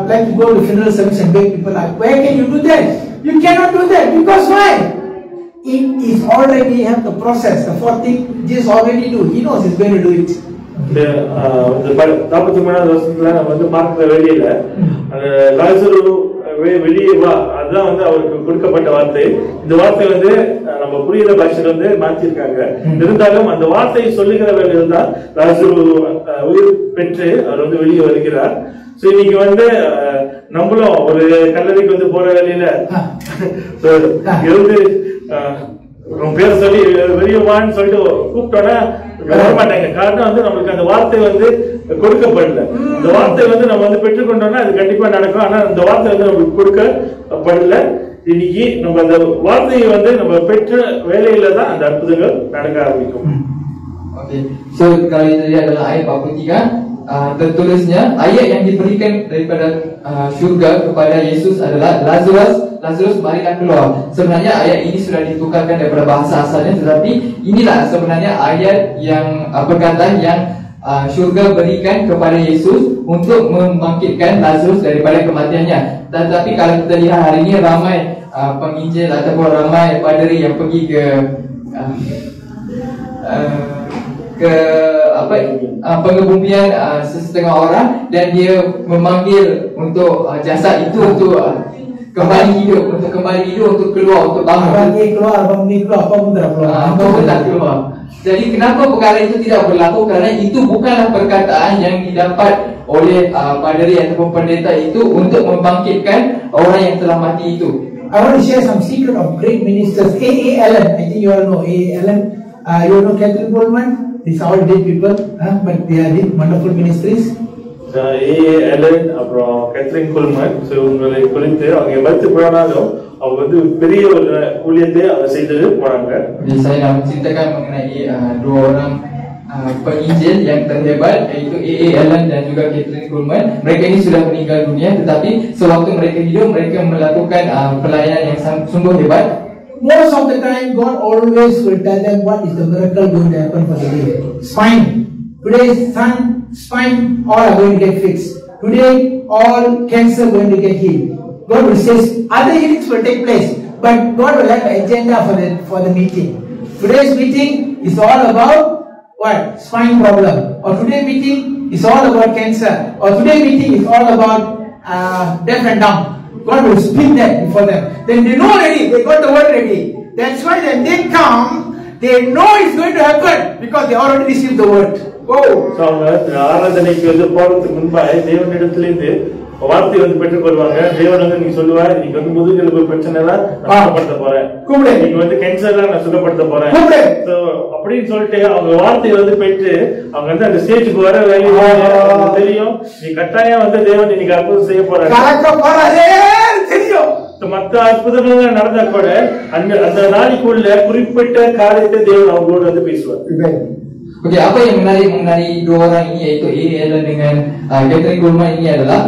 like to go to funeral service and beg people like, where can you do that? You cannot do that because why? It is already have the process. The fourth thing, Jesus already do. He knows he's going to do it. இந்த 43வது வருஷத்துல நம்ம வந்து பார்க்கிற வேலையில லாசரு வெளியே வா, அதுதான் வந்து அவருக்கு கொடுக்கப்பட்ட வார்த்தை. இந்த வார்த்தை வந்து நம்ம புரியுற பாஷையில வந்து மாற்றிருக்காங்க. இருந்தாலும் அந்த வார்த்தையை சொல்லுகிற வேலையில் தான் லாசரு உயிர் பெற்று அவர் வந்து வெளியே வருகிறார். சோ இன்னைக்கு வந்து நம்மளும் ஒரு கல்லறைக்கு வந்து போற வேலையில எழுந்து உன் பேர் சொல்லி வெளியவான்னு சொல்லிட்டு கூப்பிட்டோன்னா வரமாட்டாங்க. காரணம் வந்து நம்மளுக்கு அந்த வார்த்தை வந்து கொடுக்கப்படல. அந்த வார்த்தை வந்து நம்ம வந்து பெற்றுக்கொண்டோம்னா அது கண்டிப்பா நடக்கும். ஆனா அந்த வார்த்தை வந்து நம்மளுக்கு கொடுக்கப்படல. இன்னைக்கு நம்ம அந்த வார்த்தையை வந்து நம்ம பெற்ற வேலையில தான் அந்த அற்புதங்கள் நடக்க ஆரம்பிக்கும். Okay. So kalau kita lihat dalam ayat 43, tertulisnya ayat yang diberikan daripada syurga kepada Yesus adalah Lazarus marilah keluar. Sebenarnya ayat ini sudah ditukarkan daripada bahasa asalnya, tetapi inilah sebenarnya ayat yang perkataan yang syurga berikan kepada Yesus untuk membangkitkan Lazarus daripada kematiannya. Tetapi kalau kita lihat hari ini ramai penginjil ataupun ramai padri yang pergi ke pengebumian sesetengah orang, dan dia memanggil untuk jasad itu untuk kembali hidup, untuk keluar, untuk bangun. Abang keluar, apa pun tak keluar. Jadi kenapa perkara itu tidak berlaku? Kerana itu bukanlah perkataan yang didapat oleh padri ataupun pendeta itu untuk membangkitkan orang yang telah mati itu. I want to share some secret of great ministers. A.A. Allen, I think you all know A.A. Allen. You know Catherine Coleman? These are all dead people, but they are did wonderful ministries. A.A. Allen, அப்புறம் Catherine Coleman, இவங்களை குறித்து அவங்க மறுத்து போனாலும் அவங்க வந்து பெரிய ஒரு ஊழியத்தை அவங்க செய்து போனாங்க. Saya nak menceritakan mengenai dua orang penginjil yang terhebat, iaitu A.A. Allen dan juga Catherine Coleman. Mereka ini sudah meninggal dunia, tetapi sewaktu mereka hidup, mereka melakukan pelayanan yang sungguh hebat. Most of the time, God always will tell them what is the miracle going to happen for the day. Spine. Today, spine, all are going to get fixed. Today, all cancer going to get healed. God will say, other healings will take place, but God will have an agenda for the meeting. Today's meeting is all about what? Spine problem. Or today's meeting is all about cancer. Or today's meeting is all about deaf and dumb. God will speak that before them. Then they know already, they got the word ready. That's why when they come, they know it's going to happen because they already received the word. ஆராதனைக்கு வந்து போறதுக்கு முன்பாக தேவனிடத்திலிருந்து வார்த்தை வந்து பெற்றுக்கொள்வாங்க. தேவன் வந்து நீ சொல்லுவார், நீங்க வந்து முதுகெலும்பு பிரச்சனை எல்லாம் நான் சுகப்படுத்த போறேன், நீங்க வந்து கேன்சர்லாம் நான் சுகப்படுத்த போறேன் அப்படின்னு சொல்லிட்டு அவங்க வார்த்தையை வந்து பெற்று அவங்க வந்து அந்த ஸ்டேஜுக்கு வர வேலையில தெரியும் நீ கட்டாயம் வந்து தேவன் இன்னைக்கு அற்புதம் செய்ய போறாரு தெரியும். மற்ற அற்புதங்கள் நடந்தா கூட அந்த நாளைக்குள்ள குறிப்பிட்ட காரியத்தை தேவன் அவங்களோட வந்து பேசுவார். Okey, apa yang menarik mengenai dua orang ini iaitu A dengan Catherine Goldman ini adalah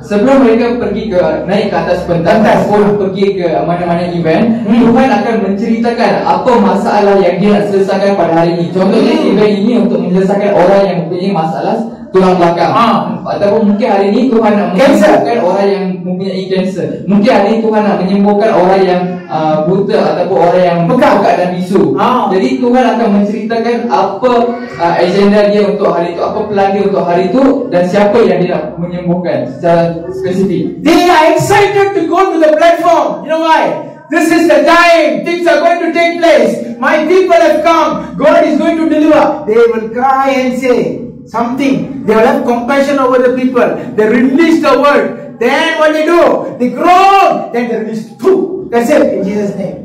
sebelum mereka pergi ke naik ke atas pentas ataupun pergi ke mana-mana event, Tuhan akan menceritakan apa masalah yang dia nak selesaikan pada hari ini. Contohnya event ini untuk menyelesaikan orang yang mempunyai masalah tulang belakang, ataupun mungkin hari ini Tuhan nak menyembuhkan orang yang mempunyai kanser. Mungkin hari ini Tuhan nak menyembuhkan orang yang buta ataupun orang yang pekat dan bisu. Jadi Tuhan akan menceritakan apa agenda dia untuk hari itu, apa plan dia untuk hari itu, dan siapa yang dia nak menyembuhkan secara spesifik. They are excited to go to the platform. You know why? This is the time. Things are going to take place. My people have come. God is going to deliver. They will cry and say something. They will have compassion over the people. They release the word. Then what they do? They groan. Then they release two. That's it in Jesus' name.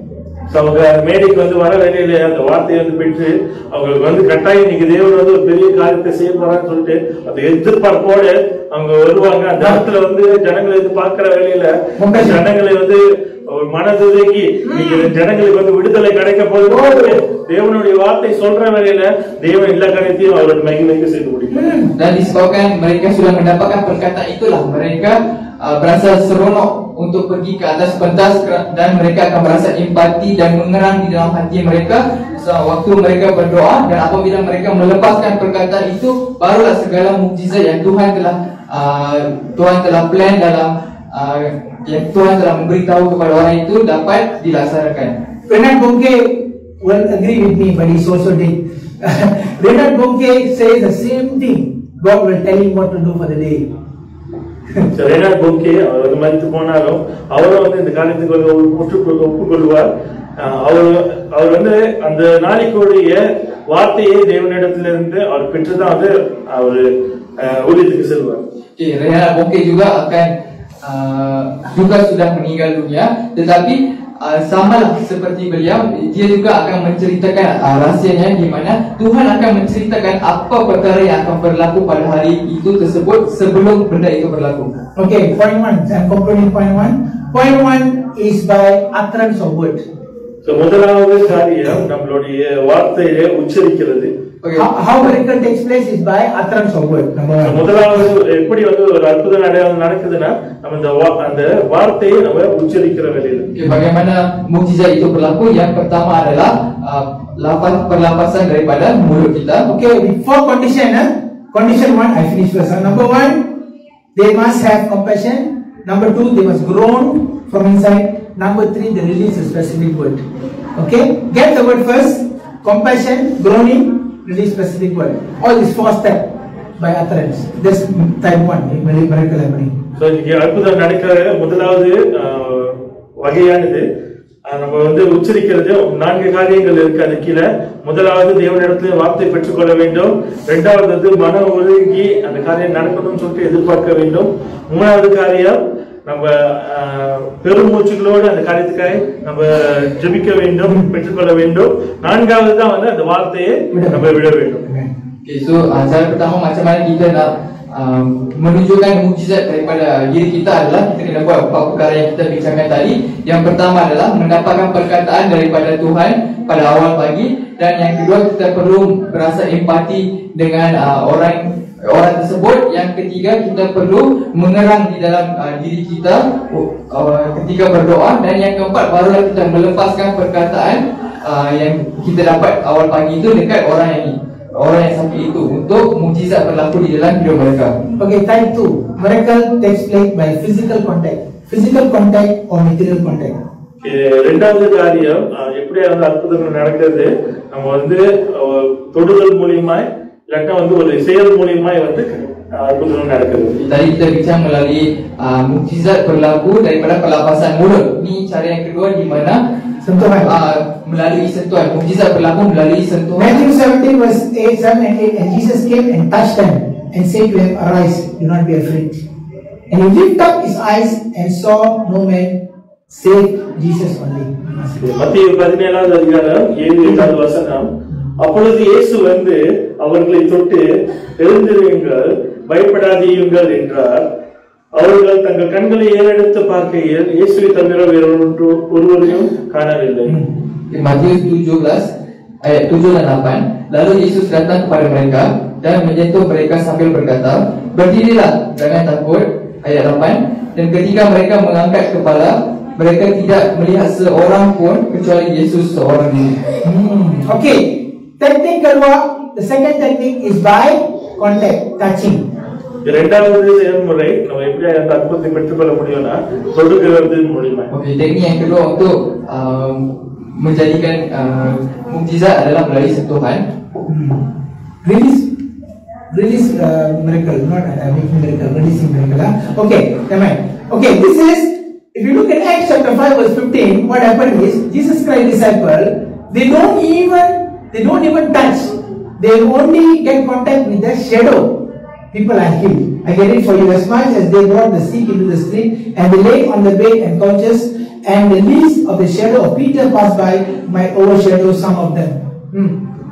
அவங்க மேடைக்கு வந்து வர வேலையில அந்த வார்த்தையை வந்து பெற்று அவங்களுக்கு வந்து கட்டாயம் இன்னைக்கு தேவன் வந்து ஒரு பெரிய காரியத்தை செய்ய போறான்னு சொல்லிட்டு அந்த எதிர்பார்ப்போட அவங்க வருவாங்க. அந்த இடத்துல வந்து ஜனங்களை வந்து பார்க்கிற வேலையில ஜனங்களை வந்து ஒரு மனதுருகி ஜனங்களுக்கு வந்து விடுதலை கிடைக்க போது தேவனுடைய வார்த்தை சொல்ற வேலையில தேவன் எல்லா காரியத்தையும் அவரோட மகிமைக்கு செய்து முடியும். Dan disebabkan mereka sudah mendapatkan perkataan itulah mereka berasa seronok untuk pergi ke atas pentas dan mereka akan merasa empati dan mengerang di dalam hati mereka waktu mereka berdoa. Dan apabila mereka melepaskan perkataan itu, barulah segala mukjizat yang Tuhan telah plan dalam yang Tuhan telah memberitahu kepada orang itu dapat dilaksanakan. Renard Bonnke will agree with me, but he's also dead. Renard Bonnke says the same thing. God will tell him what to do for the day. ரெனார்ட் பொன்கே அவர் வந்து மரித்து போனாலும் அவரும் வந்து இந்த காரியத்துக்கு வந்து ஒப்புக்கொள்வார். அவர் வந்து அந்த நாளைக்குடைய வார்த்தையை தேவனிடத்திலிருந்து அவர் பெற்றுதான் வந்து அவர் ஊழியத்துக்கு செல்வார். Renard Bonnke juga akan juga sudah meninggal dunia, tetapi samalah seperti beliau, dia juga akan menceritakan rahsianya di mana Tuhan akan menceritakan apa perkara yang akan berlaku pada hari itu tersebut sebelum benda itu berlaku. Okay, point one. I'm concluding point one. Point one is by utterance of word. So முதலாவது காரியம் நம்மளுடைய வார்த்தையை உச்சரிக்கிறது. How miracle takes place is by utterance of word. முதலாவது எப்படி வந்து ஒரு அற்புத அடையாளம் நடக்குதுன்னா நம்ம அந்த வார்த்தையை நம்ம உச்சரிக்கிற வேலையில. Bagaimana mukjizat itu berlaku? Yang pertama adalah perlapasan daripada mulut kita. Okay, four condition. Condition one, I finish first. Number one, they must have compassion. Number two, they must groan from inside. Number three, they release a specific word. Okay, get the word first. Compassion, groaning, release specific word. All these four steps by utterance. This type one, miracle happening. So இங்க அற்புதம் நடக்கிற முதலாவது வகையானது நம்ம வந்து உச்சரிக்கிறது 4 காரியங்கள் இருக்கு. அது கீழே முதலாவது தேவனிடத்துல வார்த்தை பெற்றுக்கொள்ள வேண்டும். இரண்டாவது வந்து மன உருகி அந்த காரியம் நடக்கணும்னு சொல்லிட்டு எதிர்பார்க்க வேண்டும். மூணாவது காரியம் நம்ம பெருமூச்சுகளோடு அந்த காரியத்துக்காக நம்ம ஜெபிக்க வேண்டும், பெற்றுக்கொள்ள வேண்டும். நான்காவது தான் வந்து அந்த வார்த்தையை நம்ம விட வேண்டும். Okay, so cara pertama macam mana kita nak menunjukkan mukjizat daripada diri kita adalah kita kena buat beberapa perkara yang kita bincangkan tadi. Yang pertama adalah mendapatkan perkataan daripada Tuhan pada awal pagi, dan yang kedua kita perlu berasa empati dengan orang tersebut. Yang ketiga kita perlu mengerang di dalam diri kita ketika berdoa, dan yang keempat barulah kita melepaskan perkataan yang kita dapat awal pagi itu dekat orang yang sakit itu untuk mukjizat berlaku di dalam hidup mereka. Okay, type 2. Miracle takes place by physical contact. Physical contact or material contact. இரண்டாவது காரியம் எப்படி அந்த அற்புதங்கள் நடக்கிறது, நம்ம வந்து தொடுதல் மூலியமாய் இல்லாட்டா வந்து ஒரு செயல் மூலியமாய் வந்து அற்புதங்கள் நடக்கிறது. Tadi kita bincang melalui mukjizat berlaku daripada perlapasan mulut. Ini cara yang kedua di mana sentuhan. Melalui sentuhan. Mukjizat berlaku melalui sentuhan. Matthew 17 verse 7 and 8, and Jesus came and touched them and said to them, "Arise, do not be afraid." And he lifted up his eyes and saw no man save Jesus only. மத்தேயு 17வது அதிகாரம் 7-8 வசனம். அப்பொழுது இயேசு வந்து அவர்களை தொட்டு, எழுந்திருங்கள், பயப்படாதீர்கள் என்றார். அவர்கள் தங்கள் கண்களை ஏறெடுத்து பார்க்கையில் இயேசுவை தவிர ஒருவரையும் காணவில்லை. Matius 17 ayat 7 dan 8. Lalu Yesus datang kepada mereka dan menyentuh mereka sambil berkata, berdirilah, jangan takut. Ayat 8. Dan ketika mereka mengangkat kepala, mereka tidak melihat seorang pun kecuali Yesus seorang diri. Okay, technique kedua, the second technique is by contact, touching. இரண்டாவது செயல்முறை நம்ம எப்படி அந்த அற்புதத்தை பெற்றுக்கொள்ள முடியும்னா தொடுகிறது மூலமா. Okey, teknik yang kedua untuk menjadikan mukjizat adalah melalui sentuhan. Release miracle, not making miracle, releasing miracle. Okay, amen. Okay, this is, if you look at Acts chapter 5 verse 15, what happened is Jesus Christ disciple, they don't even touch. They only get contact with the shadow. People are healed. I get it for you. As much as they brought the sick into the street and they laid on the bed and couches, and the least of the shadow of Peter passed by might overshadow some of them.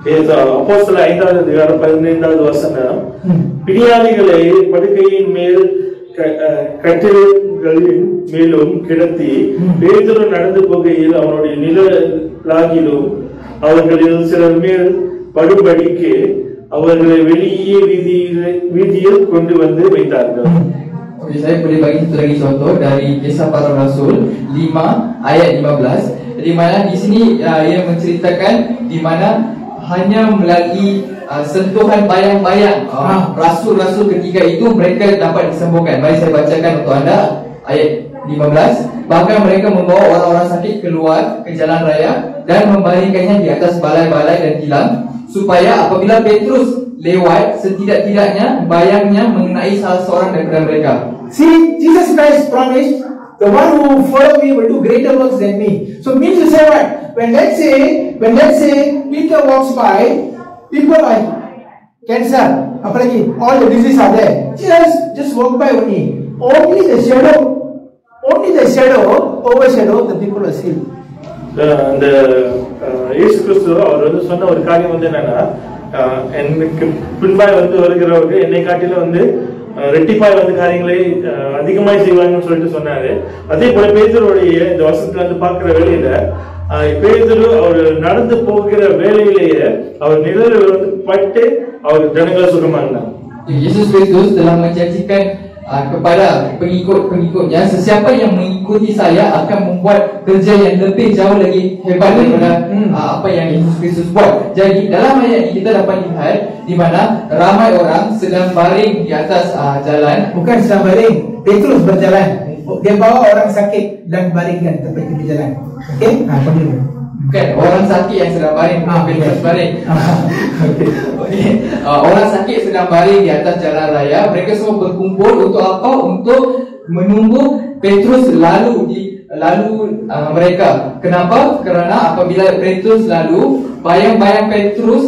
அப்போஸ்தலர் 5வது அதிகாரம் 15வது வசனம். பிணியாளிகளை படுக்கையின் மேல் கட்டில்களின் மேலும் கிடத்தி பேதுரு நடந்து போகையில் அவனுடைய நிழலாகிலும் அவர்களில் சிலர் மேல் படுபடிக்கு அவர்களை வெளியே வீதியில் கொண்டு வந்து வைத்தார்கள். Okey, saya boleh bagi satu lagi contoh dari Kisah Para Rasul 5 ayat 15, di mana di sini ia menceritakan di mana hanya melalui sentuhan bayang-bayang rasul-rasul ketika itu mereka dapat disembuhkan. Mari saya bacakan untuk anda ayat 15. Bahkan mereka membawa orang-orang sakit keluar ke jalan raya dan membaringkannya di atas balai-balai dan tilam, supaya apabila Petrus lewat, setidak-tidaknya bayangnya mengenai salah seorang daripada mereka. See, Jesus Christ promised, the one who follow me will do greater works than me. So means to say what? When let's say Peter walks by, people like cancer, apalagi all the diseases are there. Just walk by only. Only the shadow overshadow the people are healed. அந்த இயேசு கிறிஸ்து அவர் வந்து சொன்ன ஒரு காரியம் வந்து என்னன்னா, எனக்கு பின்பாய் வந்து வருகிறவர்கள் என்னை காட்டில வந்து ரெட்டிப்பாய் வந்து காரியங்களை அதிகமாய் செய்வாங்கன்னு சொல்லிட்டு சொன்னாரு. அதே போல பேதுருடைய இந்த வசனத்துல வந்து பார்க்கிற வேலையில பேதுரு அவர் நடந்து போகிற வேலையிலேயே அவர் நிழல் வந்து பட்டு அவர் ஜனங்களை சுகமானார். Yesus Kristus telah menjanjikan kepada pengikut-pengikutnya, sesiapa yang mengikuti saya akan membuat kerja yang lebih jauh lagi hebat daripada apa yang Yesus Kristus buat. Jadi dalam ayat ini kita dapat lihat di mana ramai orang sedang baring di atas jalan. Bukan sedang baring, Petrus berjalan. Dia bawa orang sakit dan baringkan tepat di jalan. Okey? Continue. Bukan orang sakit yang sedang baring, Petrus baring. Okay. Orang sakit sedang baring di atas jalan raya. Mereka semua berkumpul untuk apa? Untuk menunggu Petrus lalu mereka. Kenapa? Kerana apabila Petrus lalu, bayang-bayang Petrus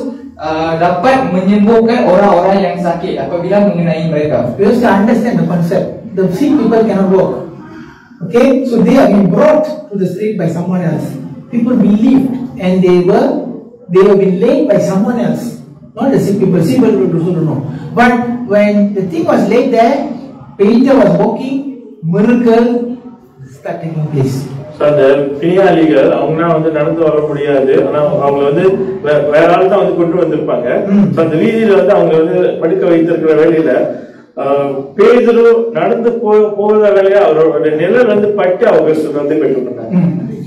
dapat menyembuhkan orang-orang yang sakit apabila mengenai mereka. We have to understand the concept. The sick people cannot walk. Okay, so they are being brought to the street by someone else. People believed, and they were being laid by someone else, not the sick people. Sick people also don't know. But when the thing was laid there, Peter was walking, miracle start taking place. அந்த பிணியாளிகள் அவங்கன்னா வந்து நடந்து வர முடியாது, ஆனா அவங்க வந்து வேற ஆள் தான் வந்து கொண்டு வந்திருப்பாங்க. அந்த வீதியில வந்து அவங்க வந்து படுக்க வைத்திருக்கிற வேலையில பேதுரு நடந்து போகிற வேலையை அவரோட நிழல் வந்து பட்டு அவங்க வந்து பெற்றுக்கொண்டாங்க.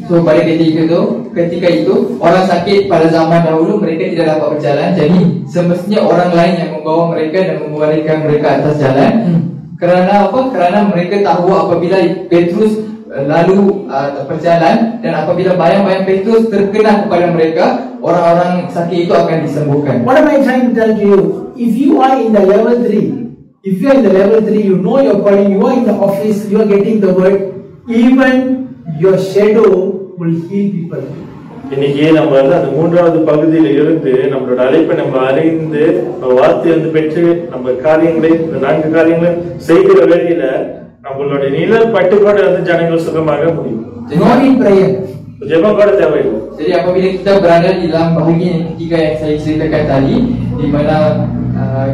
So pada ketika itu orang sakit pada zaman dahulu mereka tidak dapat berjalan. Jadi semestinya orang lain yang membawa mereka dan membaringkan mereka atas jalan. Kerana apa? Kerana mereka tahu apabila Petrus lalu berjalan dan apabila bayang-bayang Petrus terkena kepada mereka, orang-orang sakit itu akan disembuhkan. What am I trying to tell you? If you are in the level 3, you know your calling, you are in the office, you are getting the word, even your shadow will heal people. இன்னைக்கு நம்ம வந்து அந்த மூன்றாவது பகுதியில இருந்து நம்மளோட அழைப்பை நம்ம அறிந்து வார்த்தை வந்து பெற்று நம்ம காரியங்களை, இந்த 4 காரியங்களை செய்கிற வேலையில நம்மளுடைய நிழல் பட்டுக்கோடு வந்து ஜனங்கள் சுகமாக முடியும். Not in prayer. ஜெபம் கூட தேவையில்லை. Jadi apabila kita berada di dalam bahagian yang ketiga yang saya ceritakan tadi, di mana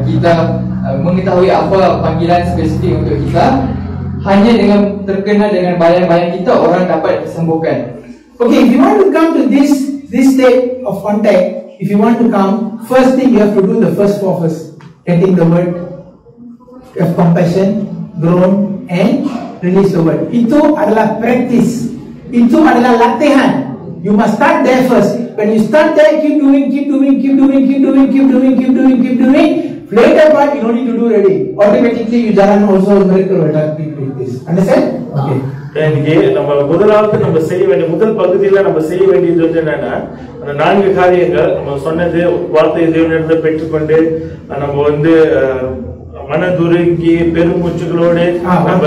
kita mengetahui apa panggilan spesifik untuk kita, hanya dengan terkena dengan bayang-bayang kita orang dapat disembuhkan. Okay, if you want to come to this state of contact, if you want to come, first thing you have to do the first four first. Getting the word of compassion, groan, and release the word. Itu adalah practice. Itu adalah latihan. You must start there first. When you start there, keep doing. Later part, you don't need to do already. Automatically, you jalan also miracle will take place. Understand? Okay. இங்கே நம்ம முதலாவது நம்ம செய்ய வேண்டிய முதல் பகுதியில நம்ம செய்ய வேண்டியது வந்து என்னன்னா, அந்த 4 காரியங்கள் நம்ம சொன்னது, வார்த்தையை தேவனிடத்தில் பெற்றுக்கொண்டு நம்ம வந்து மனதுருகி பெருமூச்சுகளோடு நம்ம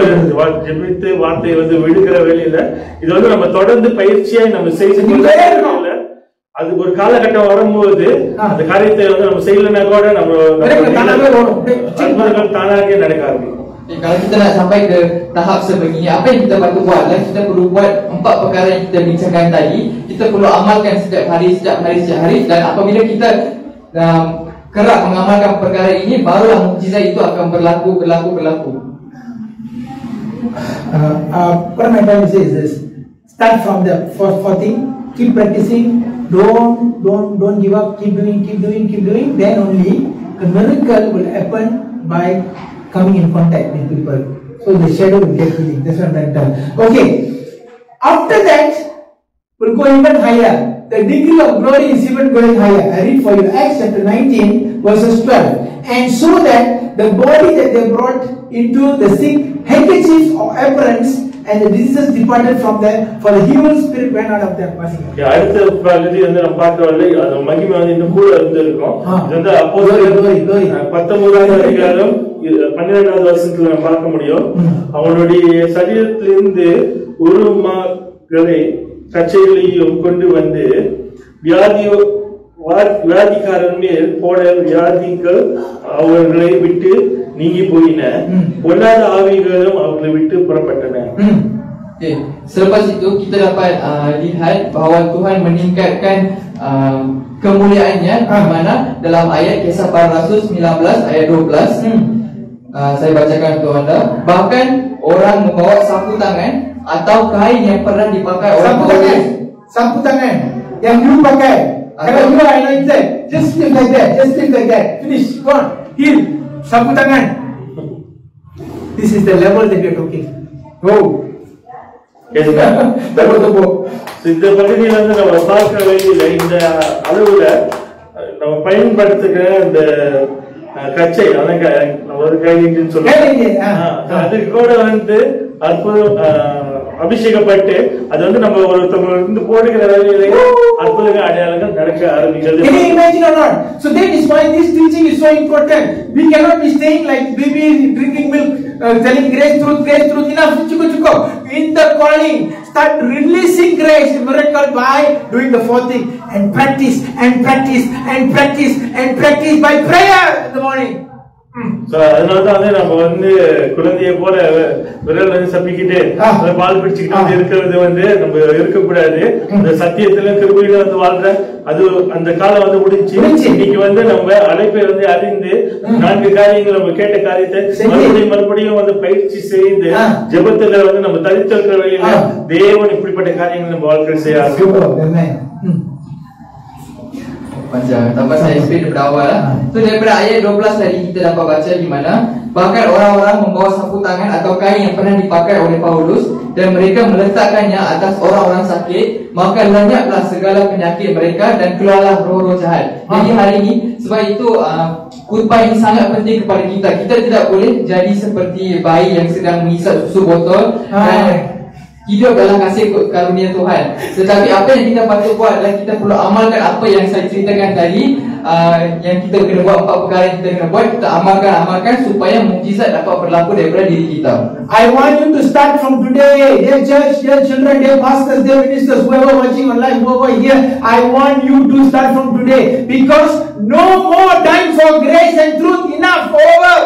ஜெபித்து வார்த்தையை வந்து விடுகிற வேலையில இது வந்து நம்ம தொடர்ந்து பயிற்சியா நம்ம செய்து அது ஒரு காலகட்டம் வரும்போது அந்த காரியத்தை வந்து நம்ம செய்யலன்னா கூட நம்ம தானாக நடக்க ஆரம்பிக்கும். Kalau kita nak sampai ke tahap sebegini, apa yang kita patut buat? Kita perlu buat 4 perkara yang kita bincangkan tadi. Kita perlu amalkan setiap hari, dan apabila kita kerap mengamalkan perkara ini, barulah mukjizat itu akan berlaku. What am I trying to say is this: start from the first thing, keep practicing, don't give up, keep doing. Then only the miracle will happen by coming in contact with people. So the shadow will get healing. That's what I'm trying to tell. Okay. After that, we'll go even higher. The degree of glory is even going higher. I read for you Acts chapter 19 verses 12. And so that the body that they brought into the sick, handkerchiefs or aprons, and the diseases departed from them, for the evil spirit went out of them. அடுத்த பகுதி வந்து நம்ம பார்க்கவில்லை, அது மகிமை வந்து இன்னும் கூட இருந்திருக்கும். இது வந்து அப்போஸ்தலர் 19வது அதிகாரம் 12வது வசனத்துல நம்ம பார்க்க முடியும். அவனுடைய சரீரத்திலிருந்து உருமாகளை கச்சைகளையும் கொண்டு வந்து வியாதிக்காரன் மேல் போட வியாதிகள் அவர்களை விட்டு நீங்கி போயின, பொல்லாத ஆவிகளும் அவர்களை விட்டு புறப்பட்டன. Selepas itu kita dapat lihat bahawa Tuhan meningkatkan kemuliaannya, di mana dalam ayat Kisah Para Rasul 19 ayat 12, saya bacakan untuk anda. Bahkan orang membawa sapu tangan atau kain yang pernah dipakai orang sapu tangan yang dulu pakai. Kalau you are anointed, just lift like that, finish, go on, heal. Sapu tangan. This is the level that we are talking. Go. இந்த பகுதியில வந்து நம்ம பார்க்க வேண்டியது, இந்த அளவுல நம்ம பயன்படுத்துகிற இந்த கச்சை, ஒரு கைன்னு சொல்லுவோம், அது கூட வந்து அற்புதம் அபிஷேகப்பட்டு அது வந்து நம்ம ஒருத்தவங்க இருந்து போடுகிற வேலையிலே அற்புத அடையாளங்கள் நடக்க ஆரம்பிக்கிறது. Can you imagine or not? So that is why this teaching is so important. We cannot be staying like babies drinking milk, telling grace, truth, enough, chuko. In the calling, start releasing grace, miracle by doing the 4th thing, and practice by prayer in the morning. அதனாலதான் வந்து நம்ம வந்து குழந்தைய போல விரல் வந்து சப்பிக்கிட்டு பால் பிடிச்சுக்கிட்டு இருக்கிறது வந்து நம்ம இருக்கக்கூடாது. அந்த சத்தியத்துல கிருபையில வந்து வாழ்ற அது அந்த காலம் வந்து முடிஞ்சு. இன்னைக்கு வந்து நம்ம அழைப்பை வந்து அறிந்து 4 காரியங்கள் நம்ம கேட்ட காரியத்தை மறுபடியும் வந்து பயிற்சி செய்து ஜெபத்துல வந்து நம்ம தரித்திருக்கிற வழியில தேவன் இப்படிப்பட்ட காரியங்கள் நம்ம வாழ்க்கை செய்ய Tanpa saya speed daripada awal lah. So daripada ayat 12 tadi kita dapat baca di mana bahkan orang-orang membawa sapu tangan atau kain yang pernah dipakai oleh Paulus dan mereka meletakkannya atas orang-orang sakit, maka lenyaplah segala penyakit mereka dan keluarlah roh-roh jahat. Jadi hari ini sebab itu khutbah ini sangat penting kepada kita. Kita tidak boleh jadi seperti bayi yang sedang mengisap susu botol dan hidup dalam kasih karunia Tuhan. Tetapi apa yang kita patut buat adalah kita perlu amalkan apa yang saya ceritakan tadi. Yang kita kena buat 4 perkara yang kita kena buat, kita amalkan supaya mukjizat dapat berlaku daripada diri kita. I want you to start from today, dear church, dear children, dear pastors, dear ministers, whoever watching online, whoever here, I want you to start from today, because no more time for grace and truth, enough, over.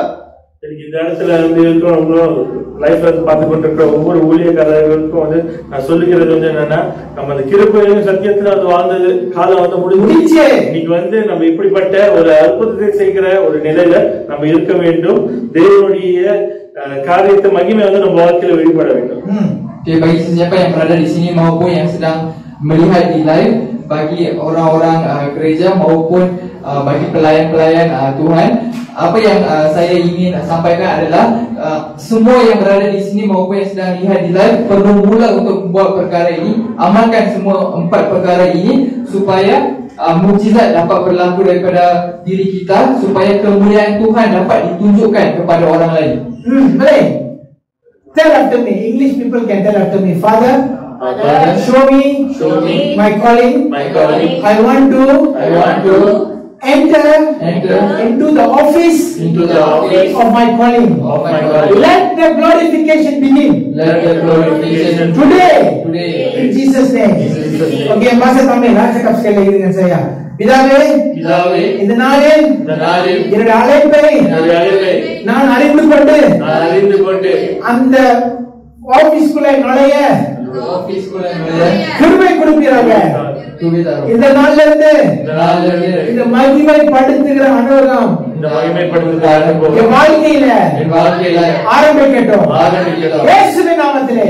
இந்த இந்த இடத்துல வந்து இருக்கிறவங்களும் லைஃப்ல வந்து பார்த்து கொண்டிருக்கிற ஒவ்வொரு ஊழியக்காரர்களுக்கும் வந்து நான் சொல்லுகிறது வந்து என்னன்னா, நம்ம அந்த கிருபையிலும் சத்தியத்துல வந்து வாழ்ந்தது காலம் வந்து முடிஞ்சு. இன்னைக்கு வந்து நம்ம இப்படிப்பட்ட ஒரு அற்புதத்தை செய்கிற ஒரு நிலையில நம்ம இருக்க வேண்டும். தேவனுடைய காரியத்தை மகிமை வந்து நம்ம வாழ்க்கையில வெளிப்பட வேண்டும். Okay, bagi sesiapa yang berada di sini maupun yang sedang melihat di live, bagi orang-orang gereja maupun bagi pelayan-pelayan Tuhan, apa yang saya ingin sampaikan adalah semua yang berada di sini maupun yang sedang lihat di live perlu mula untuk membuat perkara ini, amalkan semua 4 perkara ini supaya mukjizat dapat berlaku daripada diri kita, supaya kemuliaan Tuhan dapat ditunjukkan kepada orang lain. Boleh? Tell after me. English people can tell after me. Father, show me my calling. I want to enter into the office of my calling. Let the glorification begin today in Jesus' name. Okay, bahasa Tamil cakap sekali lagi dengan saya. பிதாவே, இந்த நாளில் என்னுடைய அழைப்பை நான் அறிந்து கொண்டு அந்த ஆபீஸ்க்குள்ளே நுழைய கிருபை கொடுப்பீராக. இந்த நாள்ல இருந்து இந்த மகிமைப்படுத்துகிற அனுபவம் என் வாழ்க்கையில ஆரம்பிக்கட்டும் இயேசுவின் நாமத்திலே.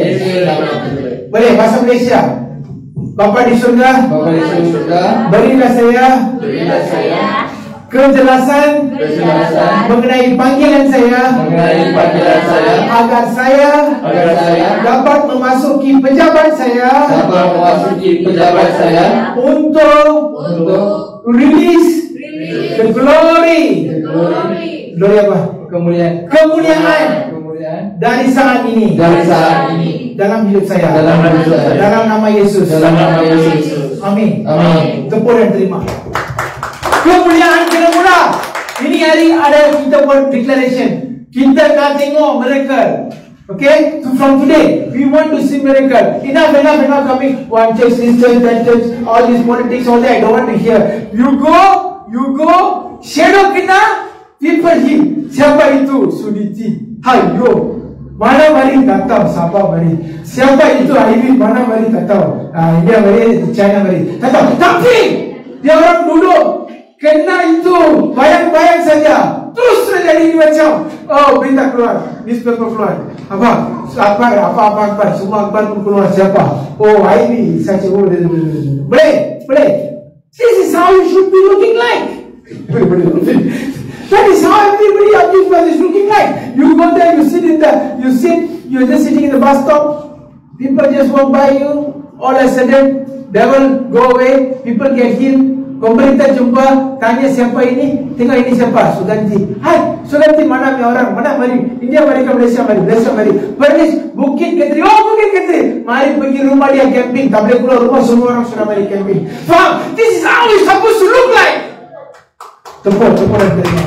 boleh bahasa Malaysia. Bapa di surga, berilah saya kejelasan mengenai panggilan saya, agar saya dapat memasuki pejabat saya, untuk release the glory apa? Kemuliaan dari saat ini dalam hidup saya, dalam nama Yesus. Amin. Tepuk dan terima. Kemuliaan kena mula. Ini hari ada kita buat declaration. Kita nak tengok miracle. Okay, so from today we want to see miracle. Enough coming one church, this church, that church, all these politics, all that I don't want to hear. You go shadow kena, people heal. Siapa itu? Suditi. Hayo, mana mari tak tahu, siapa mari. Siapa itu Ivy, mana mari tak tahu. India mari, China mari tak tahu. Tapi dia orang duduk kena itu bayang-bayang saja, terus terjadi macam berita keluar, newspaper keluar, apa semua akbar pun keluar. Siapa? Ivy saja. Boleh. This is how you should be looking like. That is how everybody of this world is looking like. You go there, you're just sitting in the bus stop. People just walk by you. All of a sudden, devil go away. People get healed. Pemerintah jumpa, tanya siapa ini? Tengok ini siapa? Suganti. Hai, Suganti mana punya orang? Mana mari? India mari ke Malaysia mari. Perlis Bukit Ketri. Bukit Ketri. Mari pergi rumah dia camping. Tak boleh keluar rumah, semua orang sudah mari camping. Faham? This is how it's supposed to look like. Tepuk dan terima.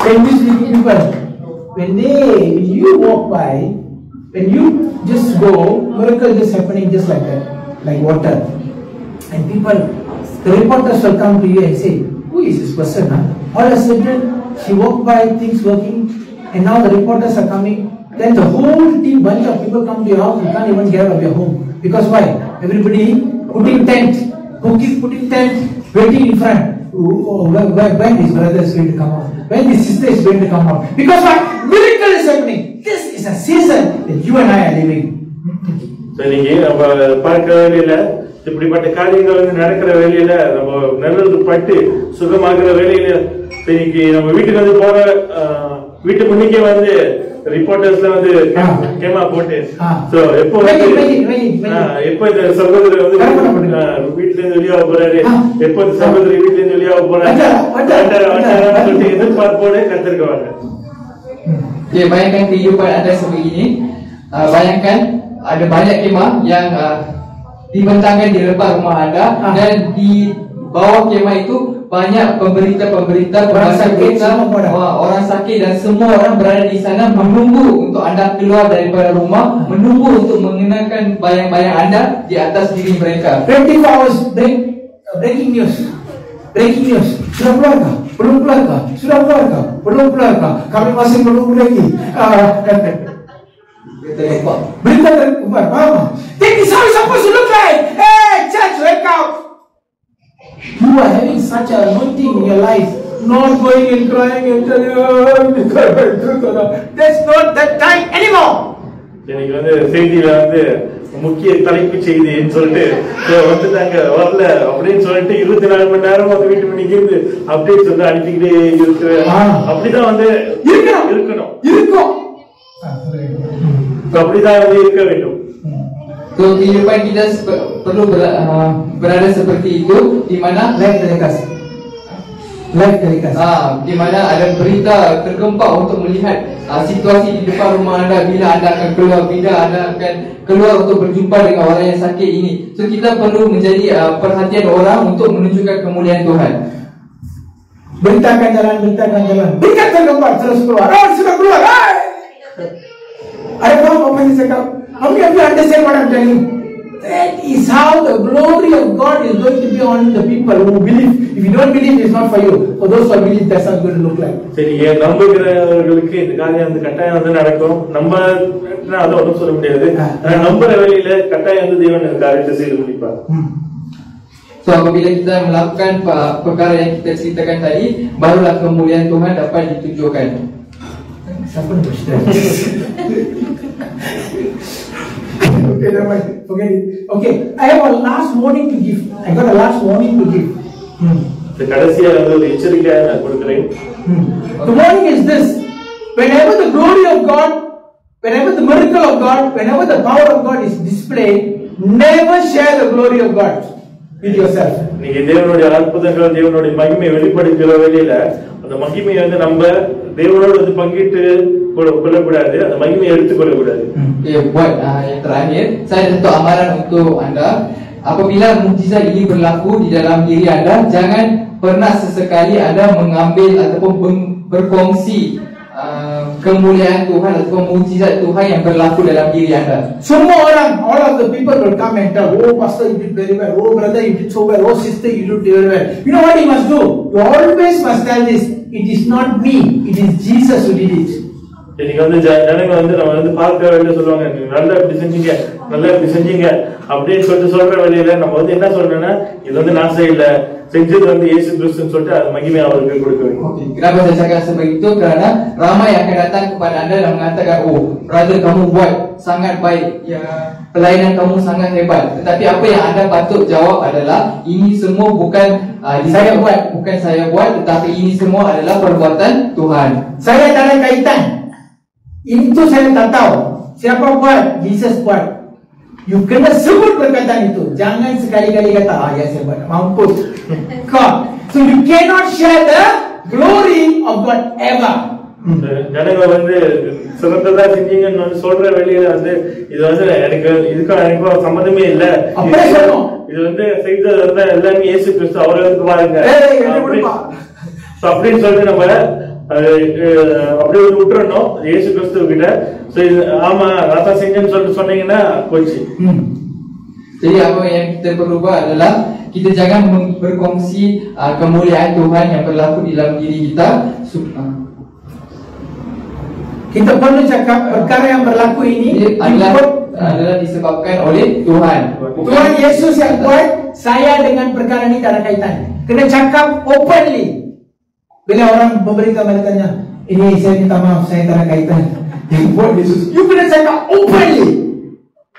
When these people, when you walk by, when you just go, miracle just happening just like that, like water. And people, the reporters will come to you and say, who is this person? All of a sudden, she walked by, things working, and now the reporters are coming. Then the whole team, bunch of people come to your house, you can't even get out of your home. Because why? Everybody putting tent, waiting in front. When this brother is going to come out? When this sister is going to come out? Because what? Miracle is happening. This is a season that you and I are living. So, நீங்க நம்ம பார்க்க வேலையில இப்படிப்பட்ட காரியங்கள் வந்து நடக்கிற வேலையில நம்ம நல்லது பட்டு சுகமாகிற வேலையில இன்னைக்கு நம்ம வீட்டுக்கு வந்து போற வீட்டு முன்னிக்கே வந்து ரிப்போர்ட்டர்ஸ்ல வந்து கேமா போட்டு சோ எப்போ இந்த சகோதரர் வந்து வீட்டுல இருந்து வெளியாக போறாரு, எப்போ இந்த சகோதரி வீட்டுல இருந்து வெளியாக போறாரு எதிர்பார்ப்போட கத்திருக்கவாங்க. Bayangkan kehidupan anda seperti ini. Bayangkan ada banyak kemah yang dibentangkan di depan rumah anda, dan di bawah kemah itu banyak pemberita-pemberita orang sakit dan semua orang berada di sana menunggu untuk anda keluar daripada rumah, menunggu untuk mengenakan bayang-bayang anda di atas diri mereka. 24 hours breaking news. breaking news. Sudah keluarkah? Belum keluarkah? Sudah keluarkah? Belum keluarkah? Kami masih menunggu lagi. Berita terkembar, Mama. This is how it's supposed to look like. Hey, church, wake up. You are having such an anointing in your life. Not going and crying and telling, that's not that time anymore. எனக்கு வந்து செய்தியில வந்து முக்கிய தலைப்பு செய்தின்னு சொல்லிட்டு வந்துட்டாங்க வரல அப்படின்னு சொல்லிட்டு 24 மணி நேரம் வந்து வீட்டு மணிக்கு இருந்து அப்டேட்ஸ் வந்து அனுப்பிக்கிட்டே இருக்கு. அப்படிதான் வந்து இருக்கணும். அப்படிதான் வந்து இருக்க வேண்டும். So kehidupan kita perlu berada seperti itu, di mana live telecast. Di mana ada berita tergempar untuk melihat situasi di depan rumah anda, bila anda akan keluar, bila anda akan keluar untuk berjumpa dengan orang yang sakit ini. So kita perlu menjadi perhatian orang untuk menunjukkan kemuliaan Tuhan. Berita akan jalan. Berita tergempar terus keluar. Oh, sudah keluar. I don't know what cakap. How many of you understand what I'm telling you? That is how the glory of God is going to be on the people who believe. If you don't believe, it's not for you. For those who believe, that's how it's going to look like. சரி, நம்புகிறவர்களுக்கு இந்த காரியம் வந்து கட்டாயம் வந்து நடக்கும். நம்ம அதை ஒன்றும் சொல்ல முடியாது. நம்புற வழியில கட்டாயம் வந்து தேவன் இந்த காரியத்தை செய்து முடிப்பார். So apabila kita melakukan perkara yang kita ceritakan tadi, barulah kemuliaan Tuhan dapat ditunjukkan. Siapa nak bercerita? Okay, never mind. Forget it. Okay, I have a last warning to give. I got a last warning to give. கடைசியா ஒரு எச்சரிக்கை நான் கொடுக்கிறேன். The warning is this: whenever the glory of God, whenever the miracle of God, whenever the power of God is displayed, never share the glory of God with yourself. நீங்க தேவனுடைய அற்புதங்கள், தேவனுடைய மகிமை வெளிப்படுத்துகிற வேளையில அந்த மகிமையை வந்து நம்ம தேவனோடு வந்து பங்கிட்டு கொள்ளக்கூடாது, அந்த மகிமையை எடுத்துக்கொள்ளக்கூடாது. Buat yang terakhir, saya tentu amaran untuk anda. Apabila mukjizat ini berlaku di dalam diri anda, jangan pernah sesekali anda mengambil ataupun berkongsi kemuliaan Tuhan ataupun mukjizat Tuhan yang berlaku dalam diri anda. Semua orang, all of the people will come and tell, oh pastor, you did very well, oh brother, you did so well, oh sister, you did very well. You know what you must do? You always must tell this: it is not me, it is Jesus who did it. இன்னைக்கு வந்து ஜனங்க வந்து நம்ம வந்து பார்க்க வேண்டிய சொல்லுவாங்க, நீங்க நல்லா இப்படி செஞ்சீங்க, நல்லா இப்படி செஞ்சீங்க அப்படின்னு சொல்லிட்டு சொல்ற வழியில நம்ம வந்து என்ன சொல்றோம்னா, இது வந்து நான் செய்யல, செஞ்சது வந்து இயேசு கிறிஸ்துன்னு சொல்லிட்டு அது மகிமை அவருக்கு கொடுக்க வேண்டும். Okay, kenapa saya cakap sebegitu? Kerana ramai akan datang kepada anda dan mengatakan, oh brother, kamu buat sangat baik, ya pelayanan kamu sangat hebat. Tetapi apa yang anda patut jawab adalah, ini semua bukan saya buat, tetapi ini semua adalah perbuatan Tuhan. Saya tak ada kaitan. Itu saya tak tahu. Siapa buat? Jesus buat. You kena sebut perkataan itu. Jangan sekali-kali kata, ya saya buat. Mampus. God. So you cannot share the glory of God ever. ஜனங்க வந்து சிறந்ததா செஞ்சீங்கன்னு வந்து சொல்ற வெளியில வந்து இது வந்து எனக்கு இதுக்கும் சம்பந்தமே இல்ல, இது வந்து செய்தது வந்து எல்லாமே இயேசு கிறிஸ்து அவர்களுக்கு பாருங்க அப்படின்னு சொல்லிட்டு நம்ம அப்படியே விட்டுறணும் இயேசு கிறிஸ்துவ கிட்ட. ஆமா நான் செஞ்சேன்னு சொல்லிட்டு சொன்னீங்கன்னா போச்சு. Jadi apa yang kita perlu buat adalah kita jangan berkongsi kemuliaan Tuhan yang berlaku di dalam diri kita. Kita perlu cakap perkara yang berlaku ini adalah disebabkan oleh Tuhan. Tuhan Yesus yang buat. Saya dengan perkara ini tak ada kaitan. Kena cakap openly. Bila orang memberikan beritanya, ini saya minta maaf, saya tak ada kaitan. Yang buat Yesus, you kena cakap openly.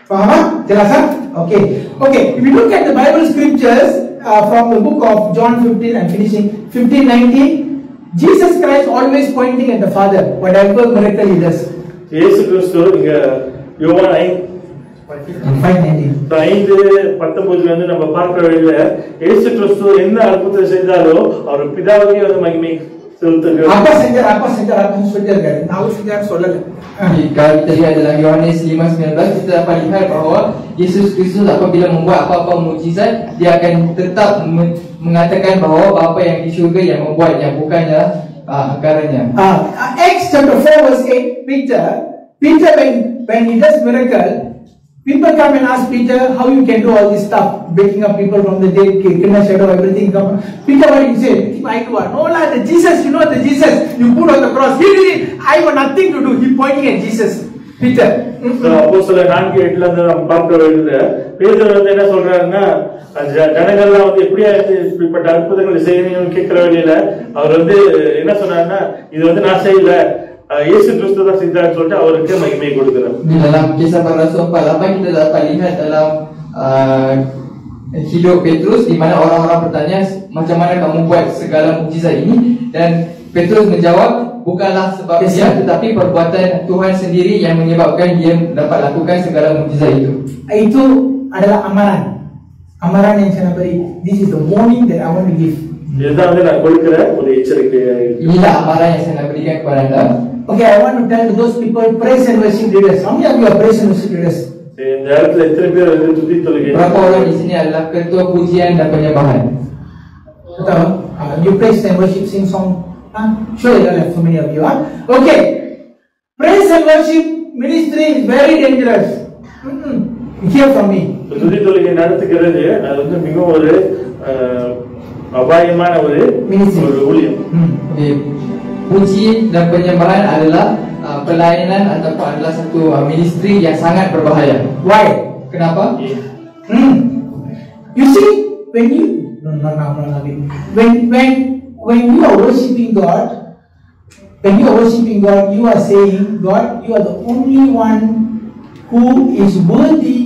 Faham? Jelas? Okay. If you look at the Bible scriptures from the book of John 15 and finishing 15:19, Jesus Christ always pointing at the Father, whatever miracle he does. இயேசு கிறிஸ்து இங்க யோவான் 5:19 வந்து நம்ம பார்க்கிற வழியில இயேசு கிறிஸ்து என்ன அற்புதத்தை செய்தாரோ அவர் பிதாவுக்கே வந்து மகிமை செலுத்துகிறார். apa sejarah சொல்லிருக்காரு, நான் sejarah சொல்லல. Kalau kita lihat dalam Yohanes 5:19, kita dapat lihat bahawa Yesus Kristus apabila membuat apa-apa mukjizat, dia akan tetap mengatakan bahawa Bapa yang di syurga yang membuatnya, bukannya anggarannya. Acts chapter 4 verse 8, Peter when he does miracle, People come and ask Peter, how you can do all this stuff, waking up people from the dead, kena shadow, everything. Peter, what did he say? I do what? No lah, the Jesus, you know the Jesus you put on the cross. He did it. I have nothing to do. He pointing at Jesus. Peter. அப்போஸ்தலர் 4:8 ல நம்ம பார்க்கிற வேளையில பேதுரு என்ன சொல்றாருன்னா, ஜனங்கள்லாம் எப்படியா இப்படிப்பட்ட அற்புதங்களை செய்யணும்னு கேட்கிற வேளையில அவர் என்ன சொன்னாருன்னா, இது நான் செய்யல, Yesus Kristus தான் செய்தார்னு சொல்லிட்டு அவருக்கு மகிமை கொடுக்கிறார். Dalam kisah para rasul 48 kita dapat lihat dalam hidup Petrus di mana orang-orang bertanya, macam mana kamu buat segala mukjizat ini, dan Petrus menjawab, bukanlah sebab dia, tetapi perbuatan Tuhan sendiri yang menyebabkan dia dapat lakukan segala mukjizat itu. Itu adalah amaran. Amaran yang saya beri. This is the warning that I want to give. இதுதான் நான் கொடுக்கிற ஒரு எச்சரிக்கை. Inilah amaran yang saya nak berikan kepada anda. Okay, I want to tell those people, praise and worship leaders. How many of you are praise and worship leaders? இந்த இடத்துல எத்தனை பேர் துதி தொழுகை? Berapa orang di sini adalah ketua pujian dan penyembahan? Betul? You praise and worship, sing song. Sure, you don't have so many of you. Okay, praise and worship ministry is very dangerous. Hear from me. துதி தொழுகை நடத்துகிறது அது மிகவும் ஒரு அபாயமான ஒரு ஊழியம். Puji dan penyembahan adalah pelayanan ataupun adalah satu ministry yang sangat berbahaya. Why? Kenapa? You see, when you when you are worshiping God, you are saying, God, you are the only one who is worthy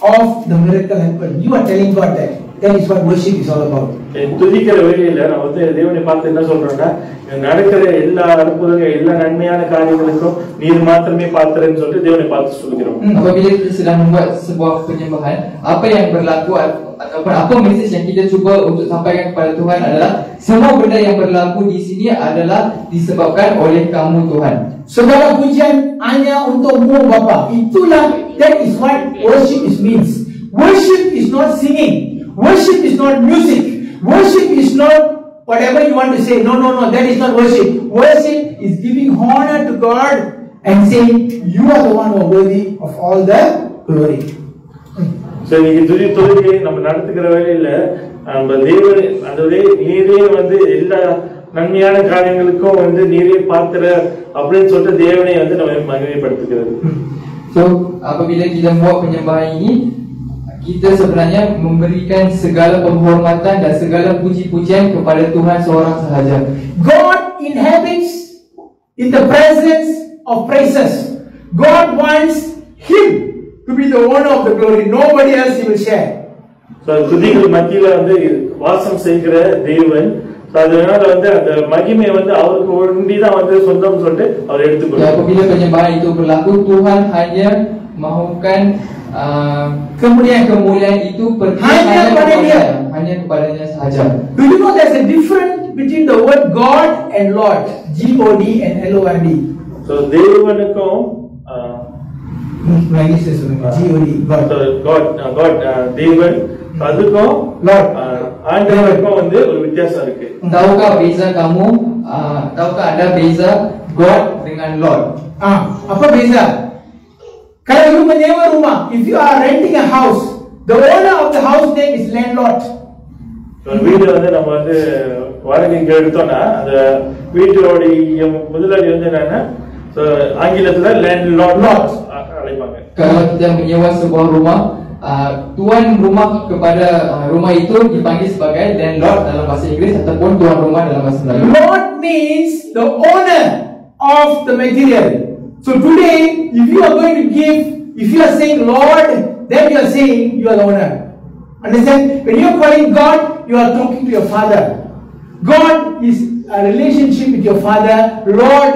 of the miracle happen. You are telling God that. That is what worship is all about. துதிக்கிற வேளையில நான் தேவனை பார்த்து என்ன சொல்றேன்னா, நடக்கிற எல்லா அற்புதங்கள், எல்லா நன்மையான காரியங்களுக்கும் நீர் மாத்திரமே பாத்திரன்னு சொல்லிட்டு தேவனை பார்த்து சொல்கிறோம். Apabila kita sedang membuat sebuah penyembahan, apa yang berlaku ataupun apa mesej yang kita cuba untuk sampaikan kepada Tuhan adalah semua benda yang berlaku di sini adalah disebabkan oleh kamu Tuhan. Segala pujian hanya untukmu Bapa. Itulah, that is what worship means. Worship is not singing. Worship is not music. Worship is not whatever you want to say. No, that is not worship. Worship is giving honor to God and saying, you are the one who are worthy of all the glory. So, நீங்க துதி தொழுகை நம்ம நடத்துகிற வேளையில நம்ம தேவனை நீரே எல்லா நன்மையான காரியங்களுக்கும் நீரே பாத்திர அப்படின்னு சொல்லிட்டு தேவனை நம்ம மகிமைப்படுத்துகிறது. So, apabila kita buat penyembahan ini, kita sebenarnya memberikan segala penghormatan dan segala puji-pujian kepada Tuhan seorang sahaja. God inhabits in the presence of praises. God wants Him to be the owner of the glory. Nobody else He will share. So, துதிகள் மத்தியில வாசம் செய்கிற தேவன், அதனால அந்த மகிமை அவருக்கு ஒண்டிதான் சொந்தம் சொல்லிட்டு அவர் எடுத்துக்கொள்வார். Apabila penyembahan itu berlaku, Tuhan hanya mahukan kemuliaan itu pergi hanya kepadanya sahaja. Do you know there's a difference between the word God and Lord? G-O-D and L-O-R-D. So தேவனுக்கும் G-O-D God தேவன் அதுக்கும் Lord ஆண்டவருக்கும் ஒரு வித்தியாசம் இருக்கு. Tahukah beza kamu? Tahukah ada beza God dengan Lord? Apa beza? Kalau you menyewa rumah, if you are renting a house, the owner of the house name is landlord. வீடு நம்ம வாடகைக்கு எடுத்தோம்னா அந்த வீட்டோட முதலாளி என்னன்னா ஆங்கிலத்துல landlord அழைப்பாங்க. Kalau kita menyewa sebuah rumah, tuan rumah kepada rumah itu dipanggil sebagai landlord dalam bahasa Inggeris ataupun tuan rumah dalam bahasa Melayu. Lord means the owner of the material. So today, if you are going to give, if you are saying Lord, then you are saying you are the owner. Understand? When you are calling God, you are talking to your Father. God is a relationship with your Father. Lord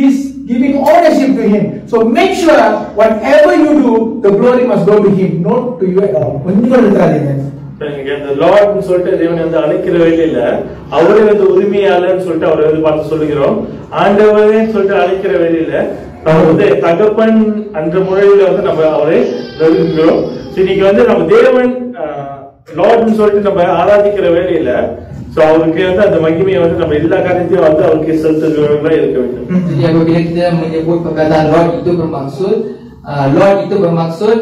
is giving ownership to Him. So make sure whatever you do, the glory must go to Him, not to you at all. இந்த லார்ட்னு சொல்லிட்டு தேவனை அழைக்கிற வேலையில அவரே உரிமையாளர்னு சொல்லிட்டு அவரை பார்த்து சொல்லுகிறோம். ஆண்டவரேன்னு சொல்லிட்டு அழைக்கிற வேலையில அவர் தகப்பன் என்ற முறையில நம்ம அவரை நெருங்குகிறோம். இன்னைக்கு நம்ம தேவன் லார்ட்னு சொல்லிட்டு நம்ம ஆராதிக்கிற வேலையில அவருக்கு அந்த மகிமையை நம்ம எல்லா காரியத்தையும் அவருக்கு செலுத்துகிறவர்களா இருக்க வேண்டும். Jadi apabila kita menyebut perkataan Lord, itu bermaksud Lord itu bermaksud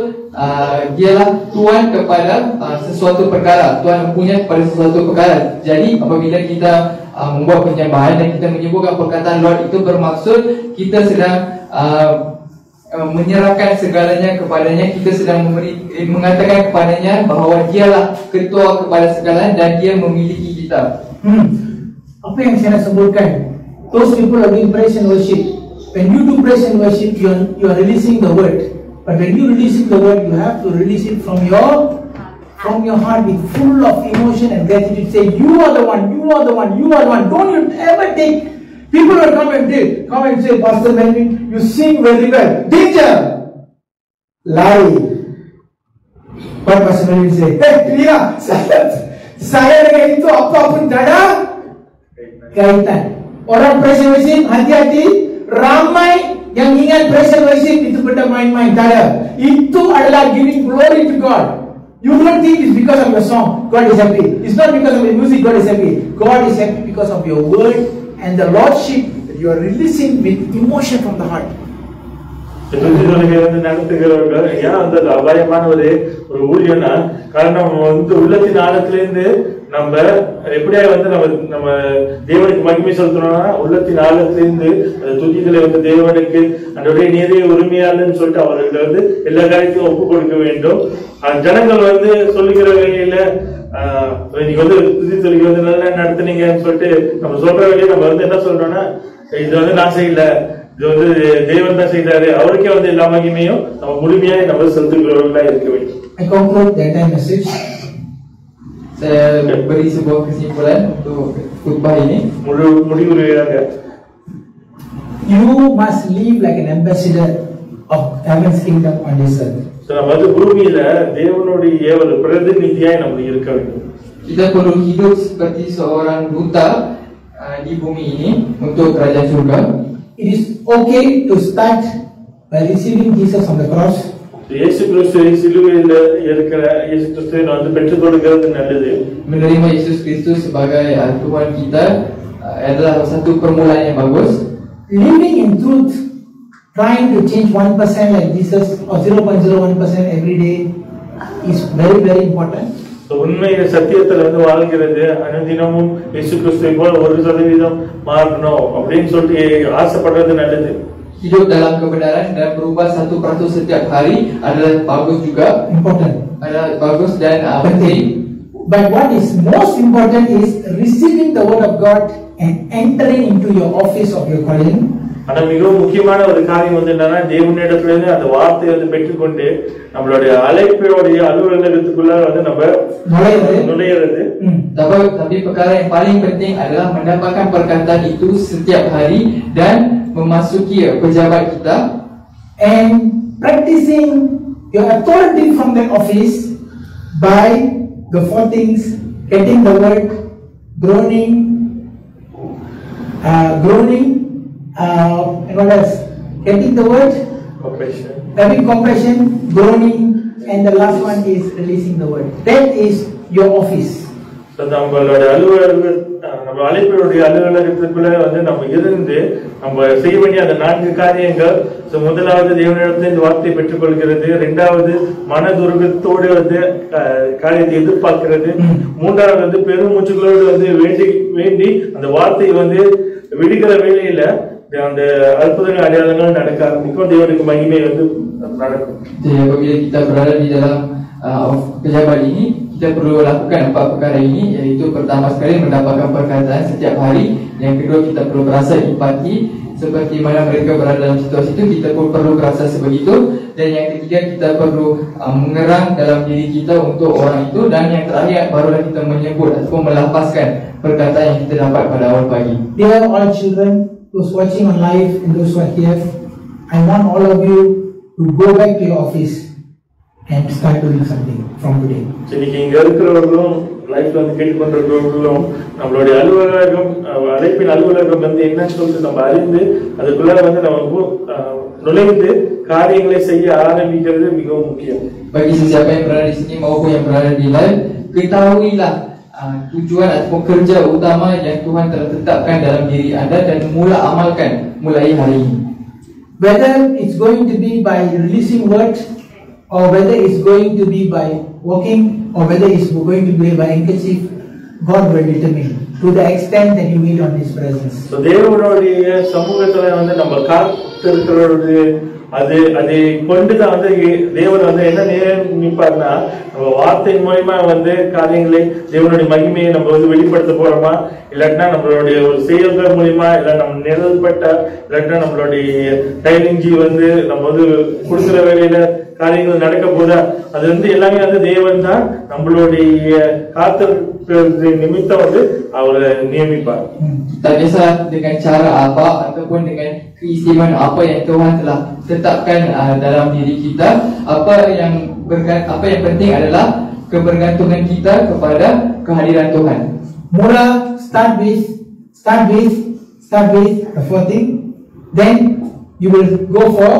dialah Tuhan kepada sesuatu perkara, Tuhan mempunyai kepada sesuatu perkara. Jadi apabila kita membuat penyembahan dan kita menyebutkan perkataan Lord, itu bermaksud kita sedang menyerahkan segalanya kepadanya. Kita sedang mengatakan kepadanya bahawa dialah ketua kepada segalanya dan dia memiliki kita. Apa yang saya nak sebutkan? Those people are doing praise and worship. When you do praise and worship, you are releasing the word. But when you release the word, you have to release it from your heart with full of emotion and gratitude. Say, you are the one, you are the one, you are the one. Don't you ever take. People will come and say, Pastor Melvin, you sing very well. Danger! Lie. But Pastor Melvin say, hey, Priya, saya dengan itu apa pun tak ada kaitan. Orang praise and worship, hati-hati, ramai yang ingat praise and worship itu benda main-main. Tak ada. Itu adalah giving glory to God. You don't think it's because of your song God is happy. It's not because of the music God is happy. God is happy because of your word and the lordship that you are releasing with emotion from the heart. நடத்துகிறவர்கள் ஏன் அந்த அபாயமான ஒரு ஊழியனா, காரணம் உள்ளத்தின் ஆழத்திலிருந்து நம்ம எப்படியா நம்ம தேவனுக்கு மகிமை செலுத்தணும்னா உள்ளத்தின் ஆழத்திலிருந்து அந்த துதிகளை தேவனுக்கு அதோடைய நீதியை உரிமையாளன்னு சொல்லிட்டு அவர்கள் எல்லா காரியத்தையும் ஒப்பு கொடுக்க வேண்டும். ஜனங்கள் சொல்லுகிற வேலையில இன்னைக்கு துதி தொழில் நல்லா நடத்துனீங்கன்னு சொல்லிட்டு நம்ம சொல்ற வேலையை நம்ம என்ன சொல்றோம்னா, இது நான் செய்யல, இது தேவன் தான் செய்தாரு, அவருக்கே எல்லா மகிமையும் நம்ம முழுமையாக நம்ம செலுத்துகிறவர்களா இருக்க வேண்டும். I conclude the entire message. Saya beri sebuah kesimpulan untuk khutbah ini. முடிவுரையாக, you must live like an ambassador of heaven's kingdom on this earth. நம்ம பூமியில தேவனுடைய ஏவல் பிரதிநிதியாய் நம்ம இருக்க வேண்டும். Kita perlu hidup seperti seorang duta di bumi ini untuk kerajaan surga. It is okay to start by receiving Jesus on the cross. இயேசு கிறிஸ்துவை சிலுவையில் இருக்கிற இயேசு கிறிஸ்துவை பெற்றுக் கொடுக்கிறது நல்லது. Menerima Yesus Kristus sebagai Tuhan kita adalah satu permulaan yang bagus. Living in truth, trying to change 1% like Jesus or 0.01% every day is very, very important. உண்மையில சத்தியத்துல வாழ்கிறது, அனுதினமும் இயேசு கிறிஸ்துவை போல 1% மாறணும் அப்படின்னு சொல்லிட்டு ஆசைப்படுறது நல்லது. Hidup dalam kebenaran dan berubah 1% setiap hari adalah bagus juga, important, adalah bagus dan penting. But what is most important is receiving the word of God and entering into your office of your calling. ஆனா மிகவும் முக்கியமான ஒரு காரியம் என்னன்னா, தேவனிடத்திலிருந்து அந்த வார்த்தையை பெற்றுக்கொண்டு நம்மளுடைய அழைப்போடைய அலுவலகத்துக்குள்ள நம்ம நுழையிறது. Tapi perkara yang paling penting adalah mendapatkan perkataan itu setiap hari dan memasuki pejabat kita and practicing your authority from that office by the four things: getting the word, groaning, and what else? Getting the word, compassion, having compassion, groaning, and the last one is releasing the word. That is your office. நம்மளுடைய நம்ம அழைப்பினுடைய அலுவலகத்துக்குள்ள நம்ம இருந்து நம்ம செய்ய வேண்டிய அந்த 4 காரியங்கள். முதலாவது தேவனிடத்தில் இந்த வார்த்தையை பெற்றுக் கொள்கிறது, இரண்டாவது மனதுருகத்தோடு காரியத்தை எதிர்பார்க்கிறது, மூன்றாவது பெருமூச்சுகளோடு வேண்டி அந்த வார்த்தையை விடுகிற வேலையில அந்த அற்புதங்கள் அடையாளங்கள் நடக்க ஆரம்பிக்கும், தேவனுக்கு மகிமை நடக்கும். Apabila kita berada di dalam pejabat ini, kita perlu lakukan 4 perkara ini, iaitu pertama sekali mendapatkan perkataan setiap hari, yang kedua kita perlu berasa empati seperti mana mereka berada dalam situasi itu, kita pun perlu berasa sebegitu, dan yang ketiga kita perlu mengerang dalam diri kita untuk orang itu, dan yang terakhir barulah kita menyebut ataupun melafazkan perkataan yang kita dapat pada awal pagi. Dear all children, those watching on live and those who are here, I want all of you to go back to your office and start doing something from today. இன்னைக்கு இங்க இருக்கிறவர்களும் லைஃப்ல கேட்டுக்கொண்டிருக்கிறவர்களும் நம்மளுடைய அலுவலகம், அழைப்பின் அலுவலகம் என்னன்னு சொல்லிட்டு நம்ம அறிந்து அதுக்குள்ள நம்ம நுழைந்து காரியங்களை செய்ய ஆரம்பிக்கிறது மிகவும் முக்கியம். Bagi sesiapa yang berada di sini maupun yang berada di live, ketahuilah tujuan ataupun kerja utama yang Tuhan telah tetapkan dalam diri anda dan mula amalkan mulai hari ini. Whether it's going to be by releasing word, or whether it's going to be by walking, or whether it's going to be by handkerchief, God will determine to the extent that you need on His presence. So தேவனுடைய சமூகத்துல வந்து நம்ம காத்திருக்கிறது அதை கொண்டுதான் வந்து தேவன் வந்து என்ன நினைப்பார்னா, நம்ம வார்த்தை மூலமா வந்து காரியங்களை தேவனுடைய மகிமையை நம்ம வந்து வெளிப்படுத்த போறோமா, இல்லாட்டினா நம்மளுடைய ஒரு செயல்கள் மூலியமா, இல்ல நம்ம நிழல்பட்ட, இல்லாட்டினா நம்மளுடைய டைலிஞ்சி வந்து நம்ம வந்து கொடுக்குற வேலையில காரியங்கள் நடக்க போதா, அது வந்து எல்லாமே வந்து தேவன் தான் நம்மளுடைய காத்திருக்கிறது நிமித்தம் வந்து அவரை நியமிப்பார். Tak kisah dengan cara apa ataupun dengan keistimewaan apa yang Tuhan telah tetapkan dalam diri kita, apa yang penting adalah kebergantungan kita kepada kehadiran Tuhan. Mula start with the fourth thing, then you will go for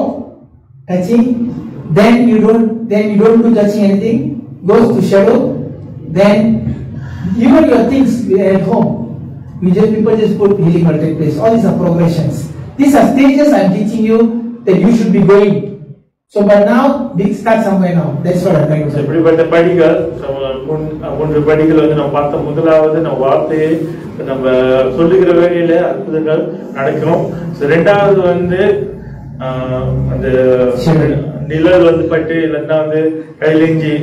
touching, then you don't do touching anything, goes to shadow, then even your things at home, people just put healing will take place. All these are progressions. These are stages I'm teaching you that you should be going. So but now, we start somewhere now. That's what I'm trying to say. இப்படிப்பட்ட படிகள், மூன்று படிகள் வந்து நம்ம பார்த்த முதலாவது நம்ம வார்த்தையை நம்ம சொல்லுகிற வேலையில அற்புதங்கள் நடக்கும். ரெண்டாவது வந்து அந்த நிழல் வந்து பட்டு, இல்லைன்னா வந்து கைலெஞ்சி,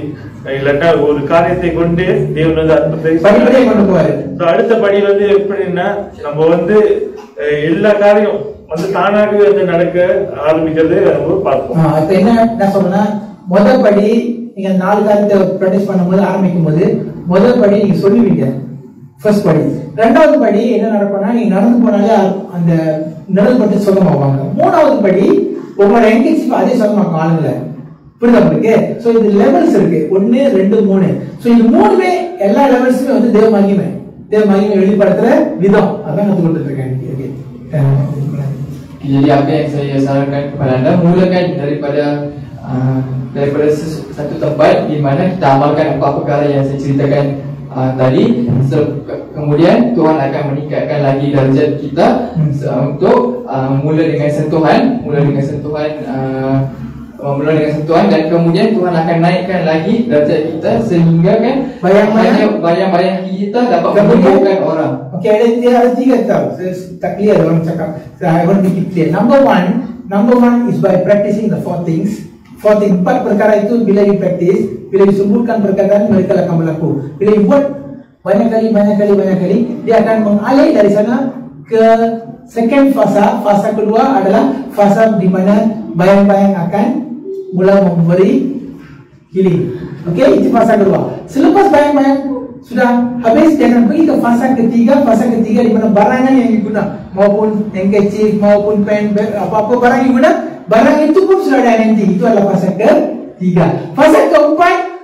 இல்லைன்னா ஒரு காரியத்தை கொண்டு தேவன் வந்து அற்புதத்தை கொண்டு போவாரு. அடுத்த படி வந்து எப்படின்னா, நம்ம வந்து எல்லா காரியம் வந்து தானாகவே வந்து நடக்க ஆரம்பிக்கிறது நம்ம பார்ப்போம். இப்ப என்ன சொல்றேன்னா, முதல் படி நீங்க 4 காரியத்தை ப்ராக்டிஸ் பண்ணும்போது ஆரம்பிக்கும் போது முதல் படி நீங்க சொல்லுவீங்க, ஃபர்ஸ்ட் படி. ரெண்டாவது படி என்ன நடக்கும்னா, நீங்க நடந்து போனாலே அந்த நிழல் பட்டு சுகமாவாங்க. மூணாவது படி உங்களோட என்கேஜ் அதே சுகமாக்கும் ஆளுங்களை. புரியுதா உங்களுக்கு? சோ இது லெவல்ஸ் இருக்கு, 1, 2, 3. சோ இது மூணுமே எல்லா லெவல்ஸுமே வந்து தேவ மகிமை வெளிப்படுத்துற விதம் அதான் கத்து கொடுத்துட்டு இருக்கேன். Jadi apa yang saya sarankan kepada anda, mulakan daripada satu tempat di mana kita amalkan apa perkara yang saya ceritakan tadi. Kemudian Tuhan akan meningkatkan lagi darjat kita untuk mula dengan sentuhan, dan kemudian Tuhan akan naikkan lagi darjat kita sehingga kan bayang-bayang kita dapat menyembuhkan orang. Okay, ada 3 tau. Tak clear orang cakap. I want to keep clear. Number one is by practicing the 4 things. 4 perkara itu bila di practice, bila disebutkan perkataan mereka akan berlaku. Bila dibuat banyak kali, dia akan mengalir dari sana ke second fasa kedua adalah fasa di mana bayang-bayang akan mula memberi healing. Okay, itu fasa kedua. Selepas bayang-bayang sudah habis, jangan pergi ke fasa ketiga di mana barangan yang diguna, maupun handkerchief, maupun pen, apa-apa barang yang diguna, barang itu pun sudah ada nanti. Itu adalah fasa ketiga. Fasa keempat,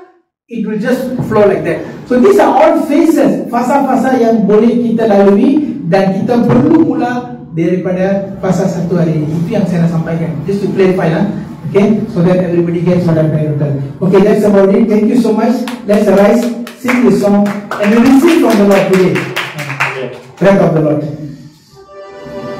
it will just flow like that. So these are all phases, fasa-fasa yang boleh kita lalui, dan kita perlu mula daripada fasa 1 hari ini. Itu yang saya nak sampaikan, just to clarify lah. Okay, so that everybody gets what I'm trying to tell. Okay, that's about it. Thank you so much. Let's arise, sing this song, and we will sing from the Lord today. Breath of the Lord.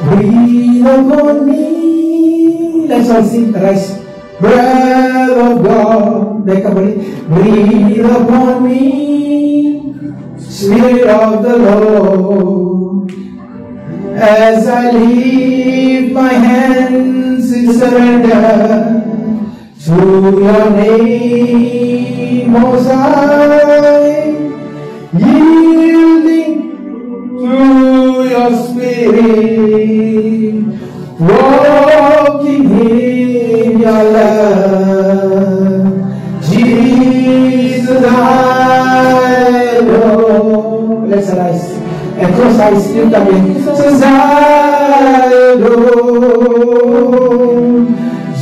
Breathe upon me. Let's all sing. Arise. Breath of God. Breathe upon me. Spirit of the Lord. As I lift my hands in surrender to your name, Most High, yielding to your Spirit, walking in your love, Jesus, I know. Let's arise and close eyes, lift up your hands. Says I know,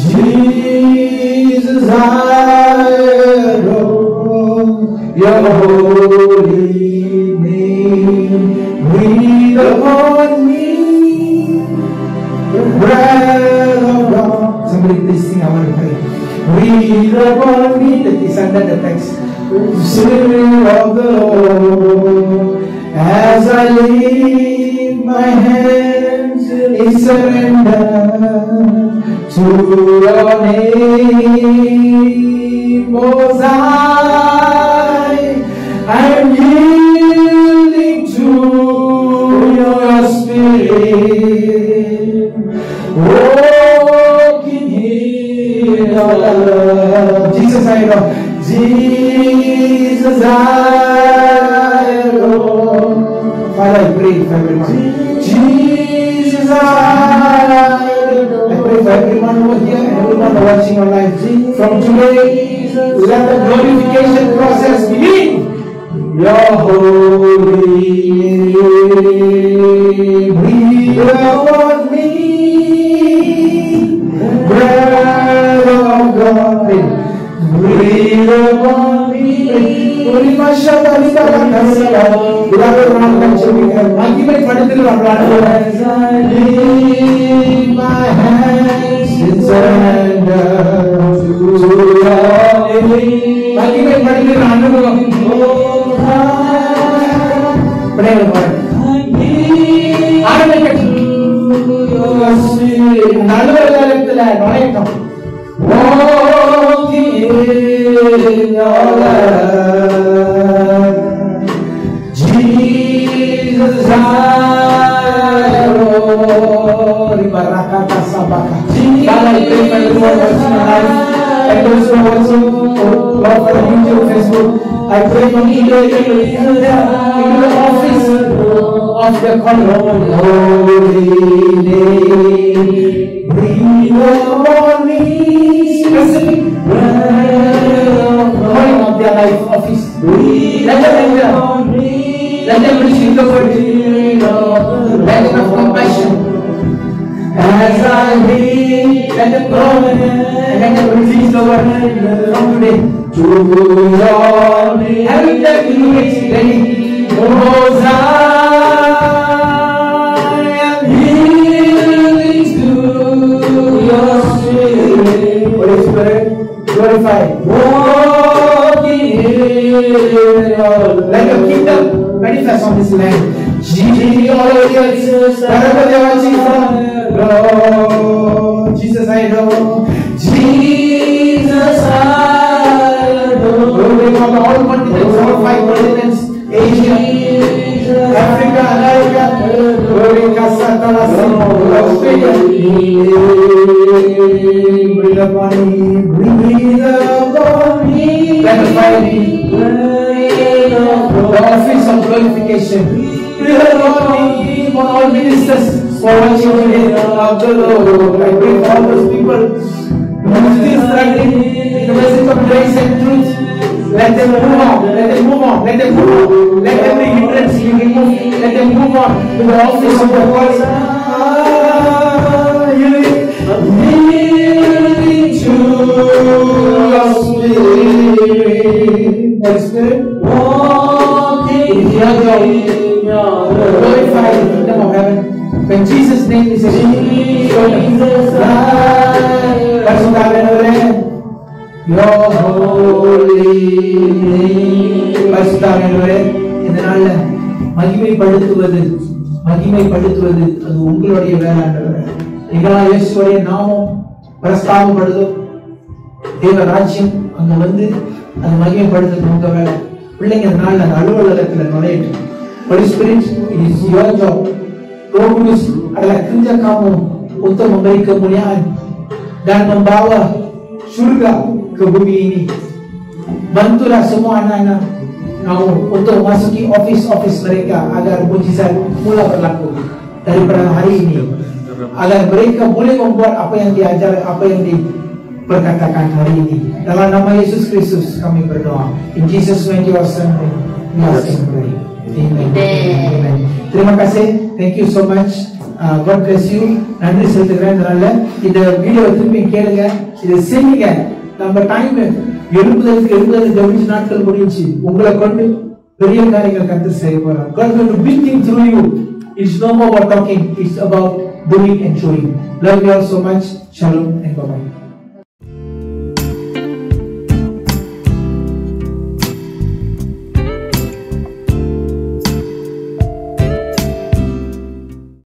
Jesus, I know your holy name. Breathe upon me, breath of God. Somebody please sing, I want to pray. Breathe upon me, that is under the text. Spirit of the Lord, as I lift my hands in surrender to your name, Most High. I'm yielding to your Spirit, walking in your love. Jesus, I know. Jesus, I know. Father, I pray for everyone. Jesus, I pray for everyone over here and everyone watching online. From today, let the glorification process begin. Your holy name, breathe upon me, breath of God, breathe upon me. As I lift my hands in surrender to your name. Walking in your love, Jesus, I Lord, Barakata Sabaka. Father, I pray for everyone watching live and those who are watching Lord, for YouTube, Facebook. I pray for into the office of the holy name. Breathe upon me, specific calling of their life office. Let them enter. Let them receive the word. Let them have compassion. As I read, let them grow and let them release the word from today. To your name, having them to ready. Most High, I am yielding to your Spirit. Holy Spirit, glorify. Walking in your, let your kingdom manifest on this land. Jesus, wherever they are watching from, Lord, Jesus, I know. Jesus, I know. Glory from all continents, all 5 continents, Asia, Africa, America, glory, Australia. Breathe upon me, breathe upon me. Let the fire be. The office of glorification. Breathe upon me, for all ministers, for watching today of the Lord. I pray for all those people who are still struggling in the message of grace and truth. Let them move on, let them move on, let them move on. Let every hindrance be removed. Let them move on to the office of the Lord. Yielding to your Spirit. Holy Spirit, walking in your glorify the kingdom of heaven. When Jesus' name is a Jesus, your holy name. இந்த நாள்ல மகிமைப்படுத்துவது அது உங்களுடைய வேலை. எங்கெல்லாம் இயேசுவுடைய நாமம் பிரஸ்தாபப்படுதோ, தேவ ராஜ்யம் அங்க வந்து அது மகிமைப்படுத்துறது உங்க வேலை. பிள்ளைங்க இந்த நாள்ல அந்த அலுவலகத்துல நுழையட்டும். Holy Spirit, it is your job. Roh Kudus adalah kerja kamu untuk memberi kemuliaan dan membawa surga ke bumi ini. Bantulah semua anak-anak kamu untuk memasuki office mereka agar mujizat mula berlaku daripada hari ini. Agar mereka boleh membuat apa yang diajar, apa yang diperkatakan hari ini. Dalam nama Yesus Kristus kami berdoa. In Jesus' name we ask and pray. Amen. Amen. Terima kasih. Thank you so much. God bless you. நன்றி செலுத்துகிறேன். இந்த வீடியோ திருப்பி கேளுங்க, இதை செய்யுங்க. நம்ம டைம் 70 கவனிச்சு நாட்கள் முடிஞ்சு உங்களை கொண்டு பெரிய காரியங்கள் கர்த்தர் செய்ய போறார். God is going to big thing through you. It's no more about talking. It's about doing and showing. Love you all so much. Shalom and bye bye.